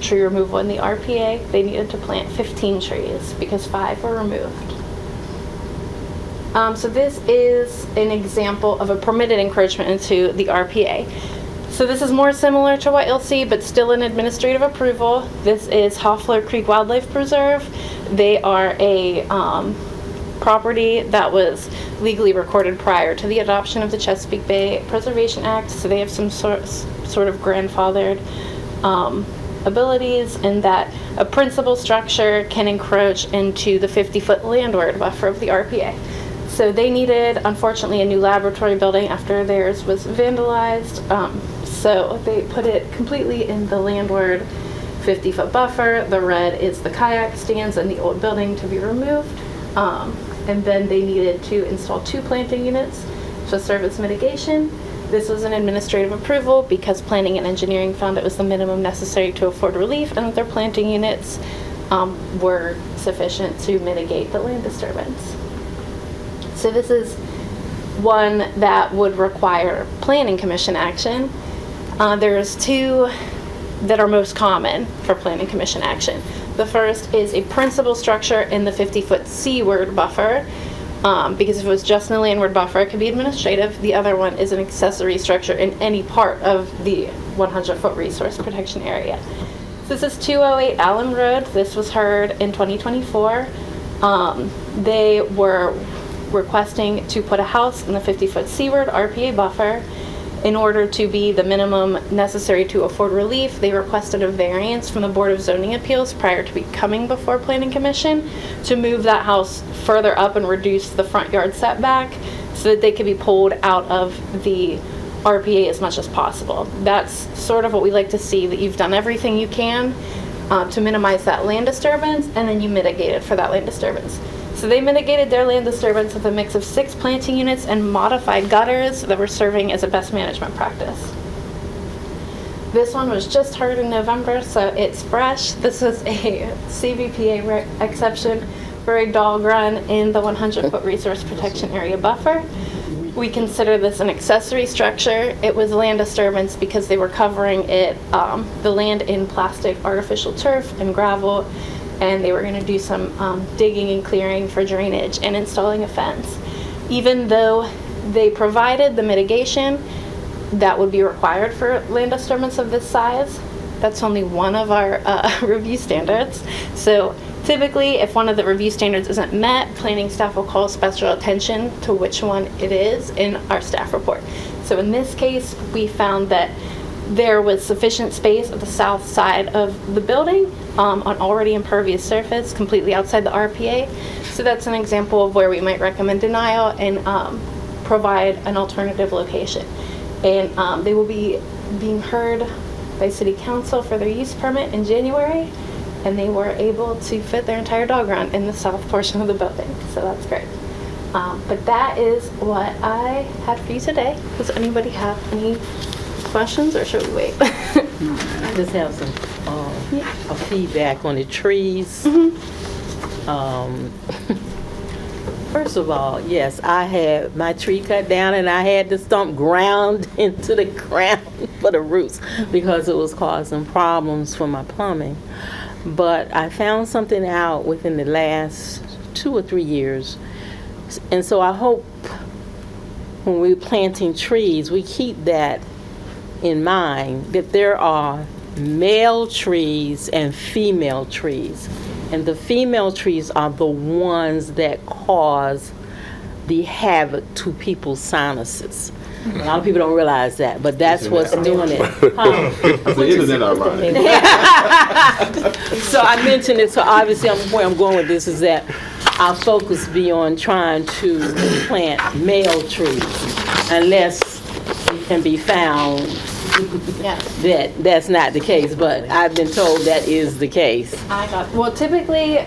tree removal in the RPA. They needed to plant 15 trees because 5 were removed. So this is an example of a permitted encroachment into the RPA. So this is more similar to what you'll see, but still an administrative approval. This is Hoffler Creek Wildlife Preserve. They are a property that was legally recorded prior to the adoption of the Chesapeake Bay Preservation Act, so they have some sort of grandfathered abilities in that a principal structure can encroach into the 50-foot landward buffer of the RPA. So they needed, unfortunately, a new laboratory building after theirs was vandalized. So they put it completely in the landward 50-foot buffer. The red is the kayak stands and the old building to be removed. And then they needed to install 2 planting units to serve as mitigation. This was an administrative approval because planning and engineering found it was the minimum necessary to afford relief, and that their planting units were sufficient to mitigate the land disturbance. So this is one that would require planning commission action. There's 2 that are most common for planning commission action. The first is a principal structure in the 50-foot seaward buffer, because if it was just in the landward buffer, it could be administrative. The other one is an accessory structure in any part of the 100-foot resource protection area. So this is 208 Allen Road. This was heard in 2024. They were requesting to put a house in the 50-foot seaward RPA buffer. In order to be the minimum necessary to afford relief, they requested a variance from the Board of Zoning Appeals prior to coming before Planning Commission to move that house further up and reduce the front yard setback so that they could be pulled out of the RPA as much as possible. That's sort of what we like to see, that you've done everything you can to minimize that land disturbance, and then you mitigate it for that land disturbance. So they mitigated their land disturbance with a mix of 6 planting units and modified gutters that were serving as a best management practice. This one was just heard in November, so it's fresh. This is a CVPA exception for a dog run in the 100-foot resource protection area buffer. We consider this an accessory structure. It was land disturbance because they were covering it, the land in plastic artificial turf and gravel, and they were going to do some digging and clearing for drainage and installing a fence. Even though they provided the mitigation that would be required for land disturbance of this size, that's only one of our review standards. So typically, if one of the review standards isn't met, planning staff will call special attention to which one it is in our staff report. So in this case, we found that there was sufficient space at the south side of the building on already impervious surface, completely outside the RPA. So that's an example of where we might recommend denial and provide an alternative location. And they will be being heard by City Council for their use permit in January, and they were able to fit their entire dog run in the south portion of the building. So that's great. But that is what I had for you today. Does anybody have any questions, or should we wait? I just have some a feedback on the trees. First of all, yes, I had my tree cut down and I had the stump ground into the ground for the roots because it was causing problems for my plumbing. But I found something out within the last 2 or 3 years. And so I hope when we're planting trees, we keep that in mind, that there are male trees and female trees. And the female trees are the ones that cause the havoc to people's sinuses. A lot of people don't realize that, but that's what's doing it. Huh? The internet ironic. So I mentioned it, so obviously where I'm going with this is that our focus be on trying to plant male trees, unless it can be found that that's not the case, but I've been told that is the case. Well, typically,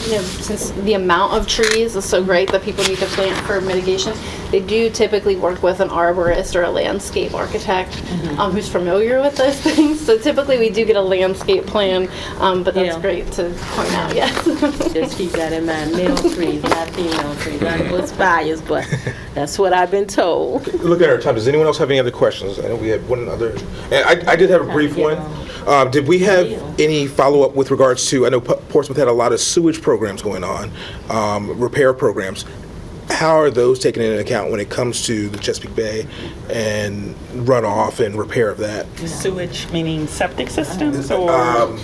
since the amount of trees is so great that people need to plant for mitigation, they do typically work with an arborist or a landscape architect who's familiar with those things. So typically we do get a landscape plan, but that's great to point out, yes. Just keep that in mind, male trees, not female trees. I know it's biased, but that's what I've been told. Look at our time. Does anyone else have any other questions? I know we had one other. And I did have a brief one. Did we have any follow-up with regards to, I know Portsmouth had a lot of sewage programs going on, repair programs. How are those taken into account when it comes to the Chesapeake Bay and runoff and repair of that? Sewage, meaning septic systems, or?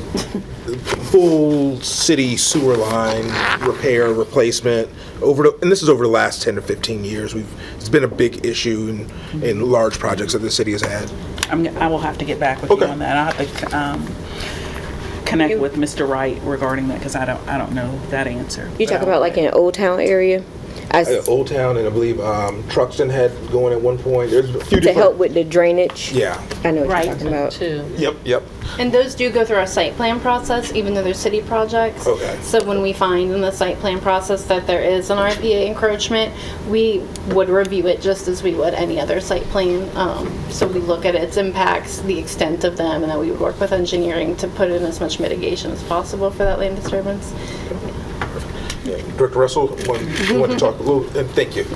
Full city sewer line repair, replacement, and this is over the last 10 to 15 years. It's been a big issue in large projects that the city has had. I will have to get back with you on that. I'll have to connect with Mr. Wright regarding that, because I don't know that answer. You talk about like in Old Town area? Old Town, and I believe Truxton had going at one point. There's a few to help with the drainage. Yeah. I know what Right, you're talking about. too. Yep. And those do go through our site plan process, even though they're city projects. Okay. So when we find in the site plan process that there is an RPA encroachment, we would review it just as we would any other site plan. So we look at its impacts, the extent of them, and then we would work with engineering to put in as much mitigation as possible for that land disturbance. Yeah. Director Russell, want to talk a little, and thank you.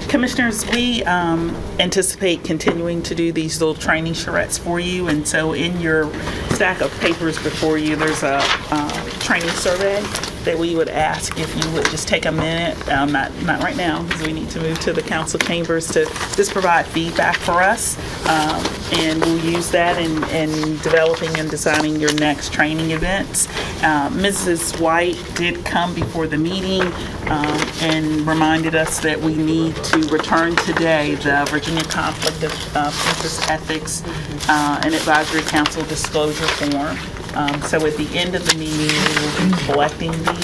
Commissioners, we anticipate continuing to do these little training charrettes for you, and so in your stack of papers before you, there's a training survey that we would ask if you would just take a minute, not right now, because we need to move to the council chambers, to just provide feedback for us, and we'll use that in developing and designing your next training events. Mrs. White did come before the meeting and reminded us that we need to return today the Virginia Conflict of Interest Ethics and Advisory Council disclosure form. So at the end of the meeting, we will be collecting these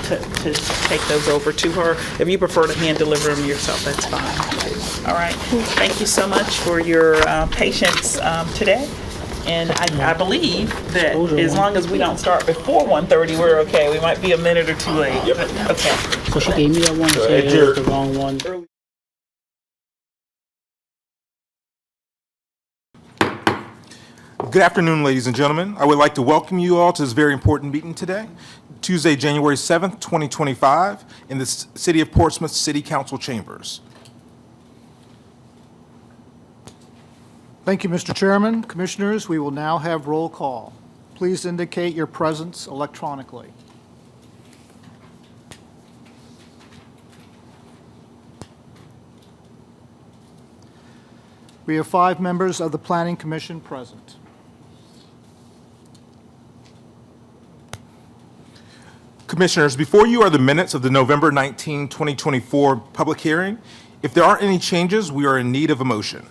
to take those over to her. If you prefer to hand deliver them yourself, that's fine. All right. Thank you so much for your patience today. And I believe that as long as we don't start before 1:30, we're okay. We might be a minute or two late. But okay. So she gave me that one, so it was the wrong one. Good afternoon, ladies and gentlemen. I would like to welcome you all to this very important meeting today, Tuesday, January 7th, 2025, in the City of Portsmouth City Council chambers. Thank you, Mr. Chairman. Commissioners, we will now have roll call. Please indicate your presence electronically. We have 5 members of the Planning Commission present. Commissioners, before you are the minutes of the November 19, 2024 public hearing. If there aren't any changes, we are in need of a motion.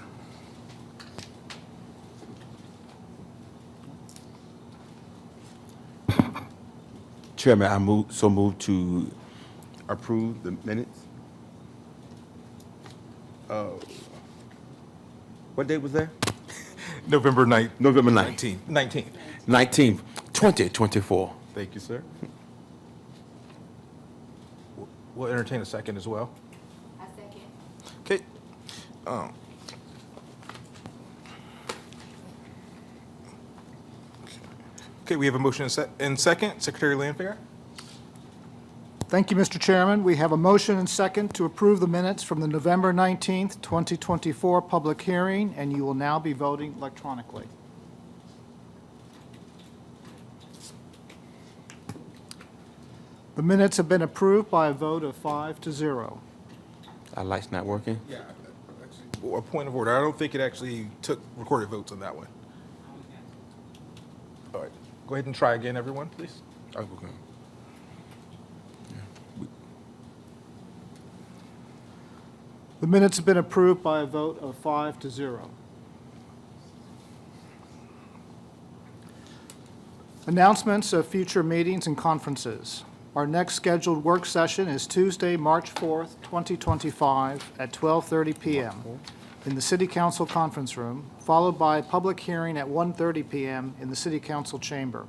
Chairman, I move to approve the minutes. What date was that? November 9th. November 19th. 19th. 19th, 2024. Thank you, sir. We'll entertain a second as well. I second. Okay. Okay, we have a motion and second. Secretary Lanfair? Thank you, Mr. Chairman. We have a motion and second to approve the minutes from the November 19th, 2024 public hearing, and you will now be voting electronically. The minutes have been approved by a vote of 5-0. Our light's not working? Yeah, actually, a point of order. I don't think it actually took recorded votes on that one. All right, go ahead and try again, everyone, please. Okay. The minutes have been approved by a vote of 5-0. Announcements of future meetings and conferences. Our next scheduled work session is Tuesday, March 4th, 2025 at 12:30 p.m. in the City Council Conference Room, followed by a public hearing at 1:30 p.m. in the City Council Chamber.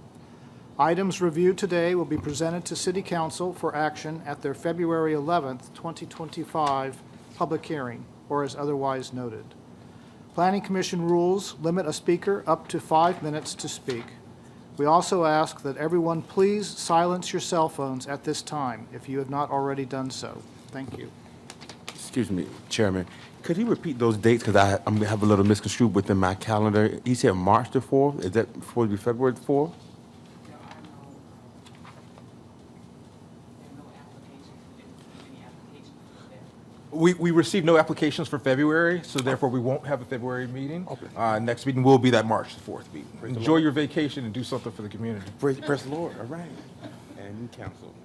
Items reviewed today will be presented to City Council for action at their February 11th, 2025 public hearing, or as otherwise noted. Planning Commission rules limit a speaker up to 5 minutes to speak. We also ask that everyone please silence your cell phones at this time if you have not already done so. Thank you. Excuse me, Chairman. Could you repeat those dates? Because I'm going to have a little misconstrued within my calendar. You said March the 4th? Is that supposed to be February the 4th? We received no applications for February, so therefore we won't have a February meeting. Next meeting will be that March 4th meeting. Enjoy your vacation and do something for the community. Praise the Lord. All right. And council.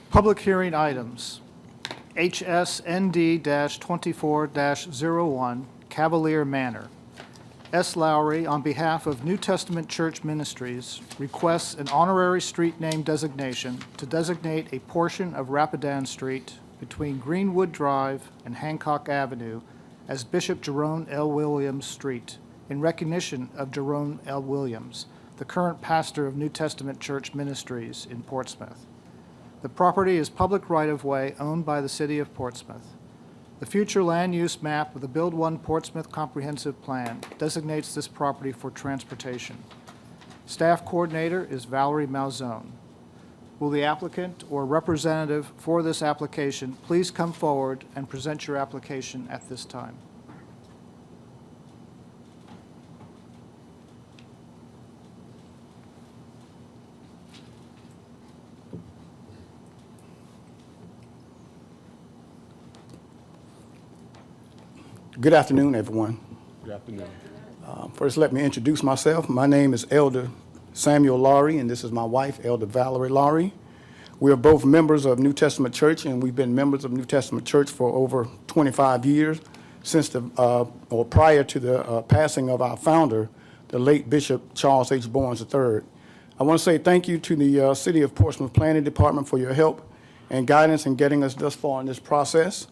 Public hearing items. HSND-24-01, Cavalier Manor. S. Lowry, on behalf of New Testament Church Ministries, requests an honorary street name designation to designate a portion of Rapidan Street between Greenwood Drive and Hancock Avenue as Bishop Jerome L. Williams Street, in recognition of Jerome L. Williams, the current pastor of New Testament Church Ministries in Portsmouth. The property is public right-of-way owned by the City of Portsmouth. The future land use map of the Build One Portsmouth Comprehensive Plan designates this property for transportation. Staff coordinator is Valerie Malzone. Will the applicant or representative for this application please come forward and present your application at this time? Good afternoon, everyone. Good afternoon. First, let me introduce myself. My name is Elder Samuel Lowry, and this is my wife, Elder Valerie Lowry. We are both members of New Testament Church, and we've been members of New Testament Church for over 25 years, since prior to the passing of our founder, the late Bishop Charles H. Barnes III. I want to say thank you to the City of Portsmouth Planning Department for your help and guidance in getting us thus far in this process.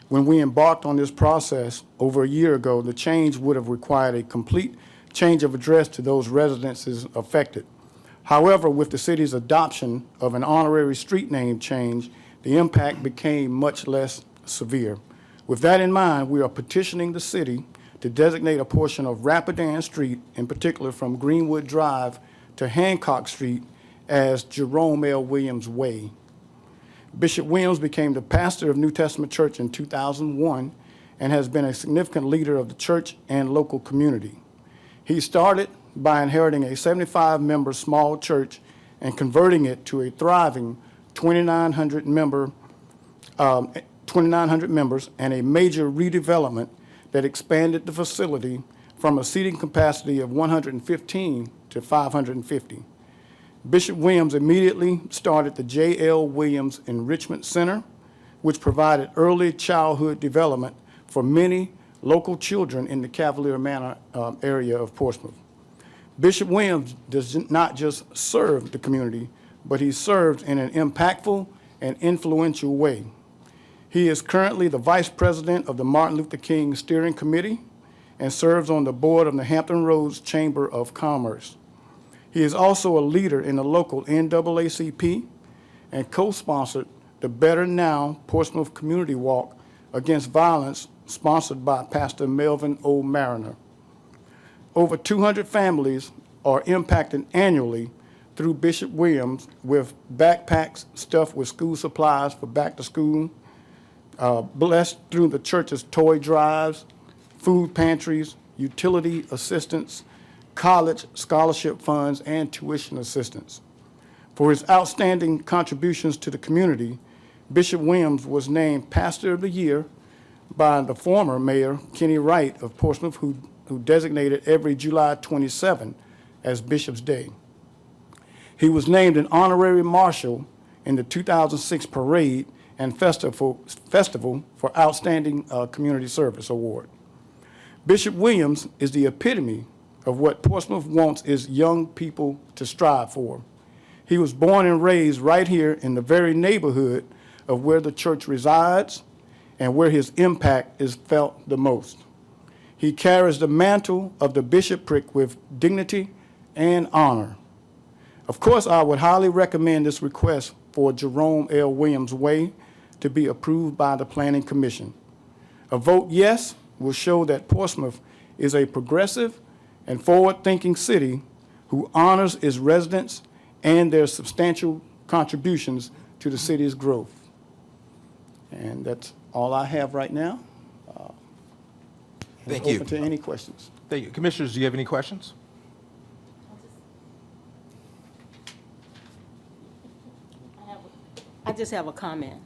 When we embarked on this process over a year ago, the change would have required a complete change of address to those residences affected. However, with the city's adoption of an honorary street name change, the impact became much less severe. With that in mind, we are petitioning the city to designate a portion of Rapidan Street, in particular from Greenwood Drive to Hancock Street, as Jerome L. Williams Way. Bishop Williams became the pastor of New Testament Church in 2001 and has been a significant leader of the church and local community. He started by inheriting a 75-member small church and converting it to a thriving 2,900 members and a major redevelopment that expanded the facility from a seating capacity of 115 to 550. Bishop Williams immediately started the J.L. Williams Enrichment Center, which provided early childhood development for many local children in the Cavalier Manor area of Portsmouth. Bishop Williams does not just serve the community, but he serves in an impactful and influential way. He is currently the vice president of the Martin Luther King Steering Committee and serves on the board of the Hampton Roads Chamber of Commerce. He is also a leader in the local NAACP and co-sponsored the Better Now Portsmouth Community Walk Against Violence, sponsored by Pastor Melvin O. Mariner. Over 200 families are impacted annually through Bishop Williams with backpacks stuffed with school supplies for back to school, blessed through the church's toy drives, food pantries, utility assistance, college scholarship funds, and tuition assistance. For his outstanding contributions to the community, Bishop Williams was named Pastor of the Year by the former Mayor Kenny Wright of Portsmouth, who designated every July 27 as Bishop's Day. He was named an honorary marshal in the 2006 Parade and Festival for Outstanding Community Service Award. Bishop Williams is the epitome of what Portsmouth wants its young people to strive for. He was born and raised right here in the very neighborhood of where the church resides and where his impact is felt the most. He carries the mantle of the bishopric with dignity and honor. Of course, I would highly recommend this request for Jerome L. Williams Way to be approved by the Planning Commission. A vote yes will show that Portsmouth is a progressive and forward-thinking city who honors its residents and their substantial contributions to the city's growth. And that's all I have right now. Thank you. Open to any questions. Thank you. Commissioners, do you have any questions? I just have a comment.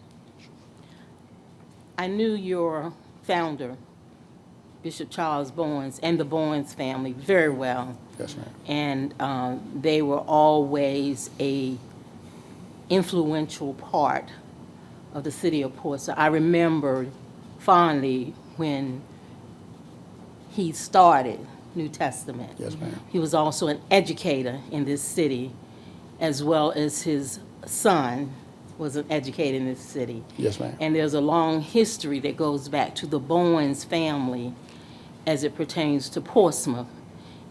I knew your founder, Bishop Charles Bowens, and the Bowens family very well. Yes, ma'am. And they were always a influential part of the city of Portsmouth. I remember fondly when he started New Testament. Yes, ma'am. He was also an educator in this city, as well as his son was an educator in this city. Yes, ma'am. And there's a long history that goes back to the Bowens family as it pertains to Portsmouth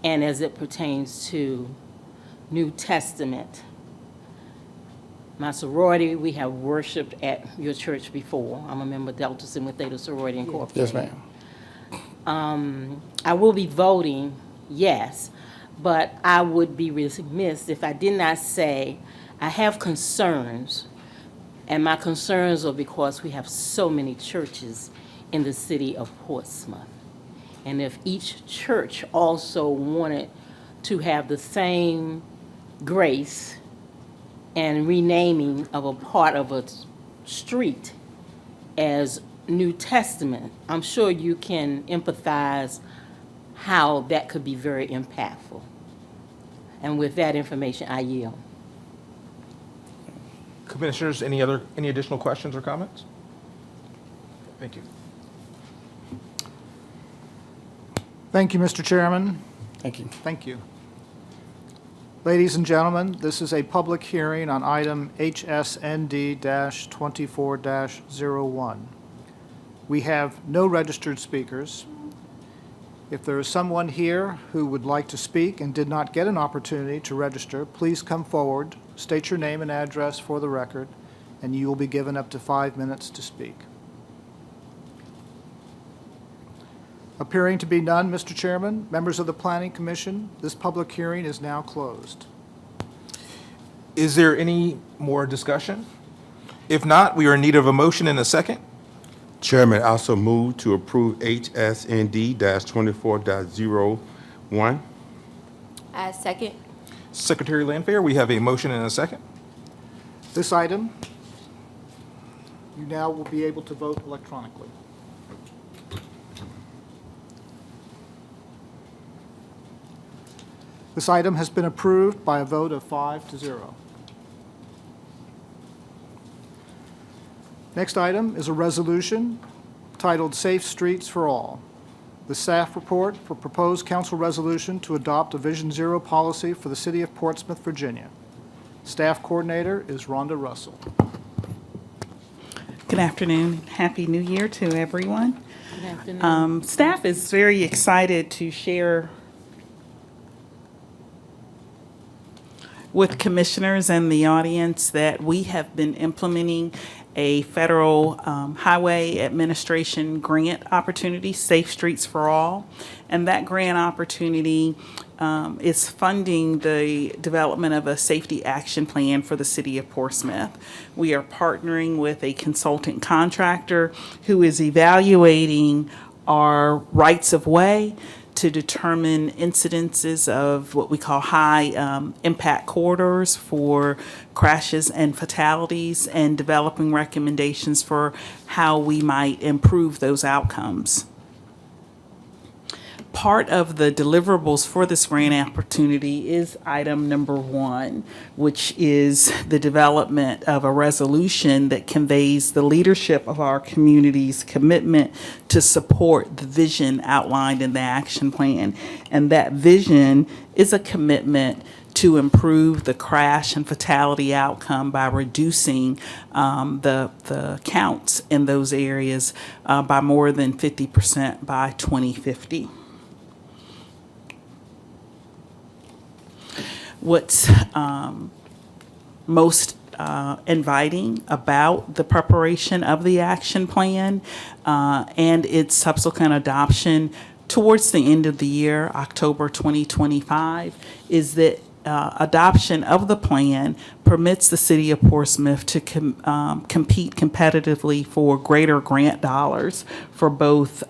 and as it pertains to New Testament. My sorority, we have worshiped at your church before. I'm a member of Delta Sigma Theta Sorority Incorporated. Yes, ma'am. I will be voting yes, but I would be remiss if I did not say I have concerns, and my concerns are because we have so many churches in the city of Portsmouth. And if each church also wanted to have the same grace and renaming of a part of a street as New Testament, I'm sure you can empathize how that could be very impactful. And with that information, I yield. Commissioners, any additional questions or comments? Thank you. Thank you, Mr. Chairman. Thank you. Thank you. Ladies and gentlemen, this is a public hearing on item HSND-24-01. We have no registered speakers. If there is someone here who would like to speak and did not get an opportunity to register, please come forward, state your name and address for the record, and you will be given up to 5 minutes to speak. Appearing to be none, Mr. Chairman, members of the Planning Commission, this public hearing is now closed. Is there any more discussion? If not, we are in need of a motion and a second. Chairman, I also move to approve HSND-24.01. Second. Secretary Lanfair, we have a motion and a second. This item, you now will be able to vote electronically. This item has been approved by a vote of 5-0. Next item is a resolution titled Safe Streets for All. The staff report for proposed council resolution to adopt a Vision Zero policy for the city of Portsmouth, Virginia. Staff coordinator is Rhonda Russell. Good afternoon. Happy New Year to everyone. Good afternoon. Staff is very excited to share with commissioners and the audience that we have been implementing a federal highway administration grant opportunity, Safe Streets for All. And that grant opportunity is funding the development of a safety action plan for the city of Portsmouth. We are partnering with a consultant contractor who is evaluating our rights of way to determine incidences of what we call high impact corridors for crashes and fatalities, and developing recommendations for how we might improve those outcomes. Part of the deliverables for this grant opportunity is item number 1, which is the development of a resolution that conveys the leadership of our community's commitment to support the vision outlined in the action plan. And that vision is a commitment to improve the crash and fatality outcome by reducing the counts in those areas by more than 50% by 2050. What's most inviting about the preparation of the action plan and its subsequent adoption towards the end of the year, October 2025, is that adoption of the plan permits the city of Portsmouth to compete competitively for greater grant dollars for both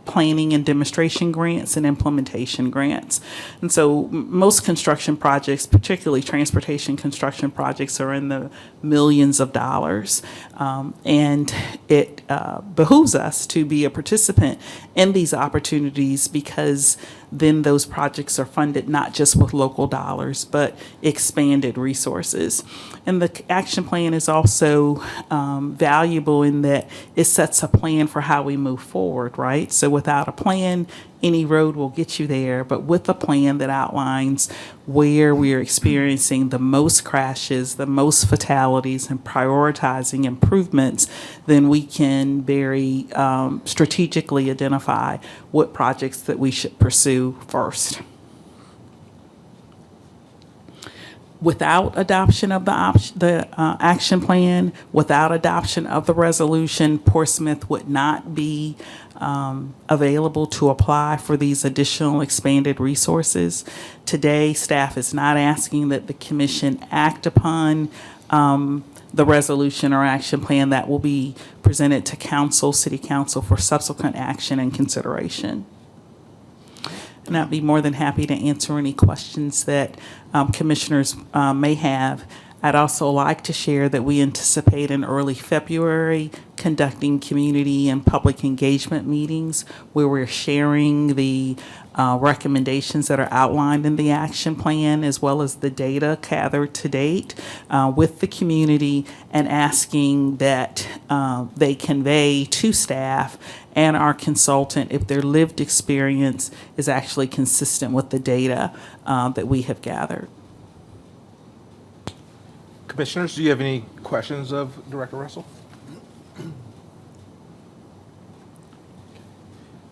planning and demonstration grants and implementation grants. And so most construction projects, particularly transportation construction projects, are in the millions of dollars. And it behooves us to be a participant in these opportunities, because then those projects are funded not just with local dollars, but expanded resources. And the action plan is also valuable in that it sets a plan for how we move forward, right? So without a plan, any road will get you there, but with a plan that outlines where we are experiencing the most crashes, the most fatalities, and prioritizing improvements, then we can very strategically identify what projects that we should pursue first. Without adoption of the action plan, without adoption of the resolution, Portsmouth would not be available to apply for these additional expanded resources. Today, staff is not asking that the commission act upon the resolution or action plan. That will be presented to council, city council, for subsequent action and consideration. And I'd be more than happy to answer any questions that commissioners may have. I'd also like to share that we anticipate in early February conducting community and public engagement meetings where we're sharing the recommendations that are outlined in the action plan, as well as the data gathered to date with the community, and asking that they convey to staff and our consultant if their lived experience is actually consistent with the data that we have gathered. Commissioners, do you have any questions of Director Russell?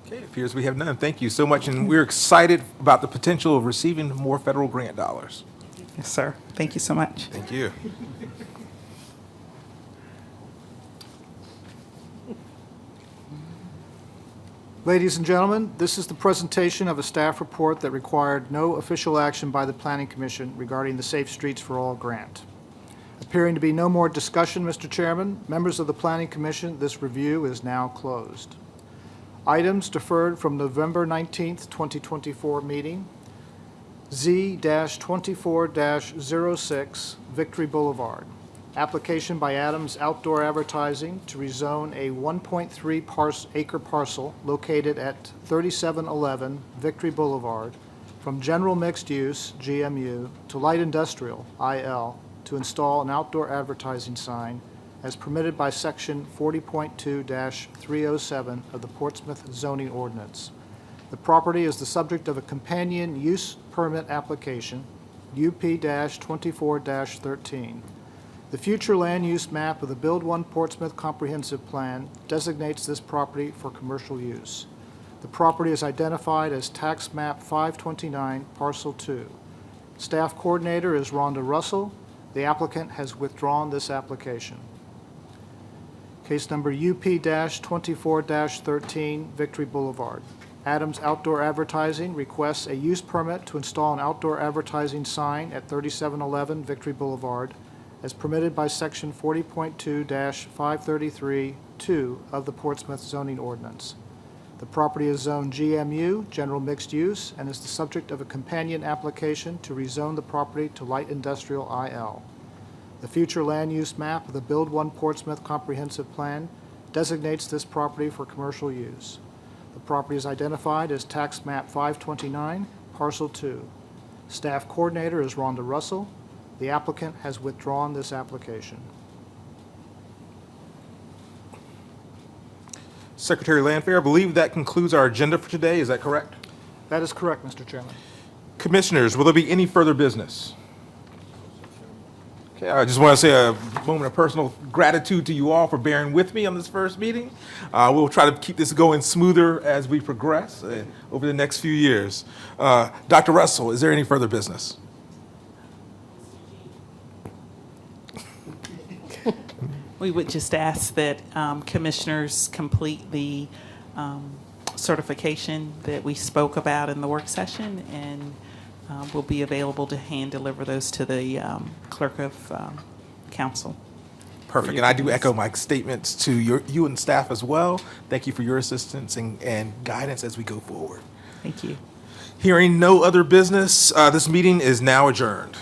Okay, it appears we have none. Thank you so much, and we're excited about the potential of receiving more federal grant dollars. Yes, sir. Thank you so much. Thank you. Ladies and gentlemen, this is the presentation of a staff report that required no official action by the Planning Commission regarding the Safe Streets for All grant. Appearing to be no more discussion, Mr. Chairman, members of the Planning Commission, this review is now closed. Items deferred from November 19th, 2024 meeting. Z-24-06 Victory Boulevard. Application by Adams Outdoor Advertising to rezone a 1.3 acre parcel located at 3711 Victory Boulevard from general mixed use, GMU, to light industrial, IL, to install an outdoor advertising sign as permitted by Section 40.2-307 of the Portsmouth zoning ordinance. The property is the subject of a companion use permit application, UP-24-13. The future land use map of the Build One Portsmouth Comprehensive Plan designates this property for commercial use. The property is identified as Tax Map 529, Parcel 2. Staff coordinator is Rhonda Russell. The applicant has withdrawn this application. Case number UP-24-13, Victory Boulevard. Adams Outdoor Advertising requests a use permit to install an outdoor advertising sign at 3711 Victory Boulevard as permitted by Section 40.2-533-2 of the Portsmouth zoning ordinance. The property is zoned GMU, General Mixed Use, and is the subject of a companion application to rezone the property to Light Industrial IL. The future land use map of the Build One Portsmouth Comprehensive Plan designates this property for commercial use. The property is identified as Tax Map 529, Parcel 2. Staff coordinator is Rhonda Russell. The applicant has withdrawn this application. Secretary Landfair, I believe that concludes our agenda for today. Is that correct? That is correct, Mr. Chairman. Commissioners, will there be any further business? Okay, I just want to say a moment of personal gratitude to you all for bearing with me on this first meeting. We'll try to keep this going smoother as we progress over the next few years. Dr. Russell, is there any further business? We would just ask that commissioners complete the certification that we spoke about in the work session, and we'll be available to hand deliver those to the clerk of council. Perfect. And I do echo my statements to you and staff as well. Thank you for your assistance and guidance as we go forward. Thank you. Hearing no other business, this meeting is now adjourned.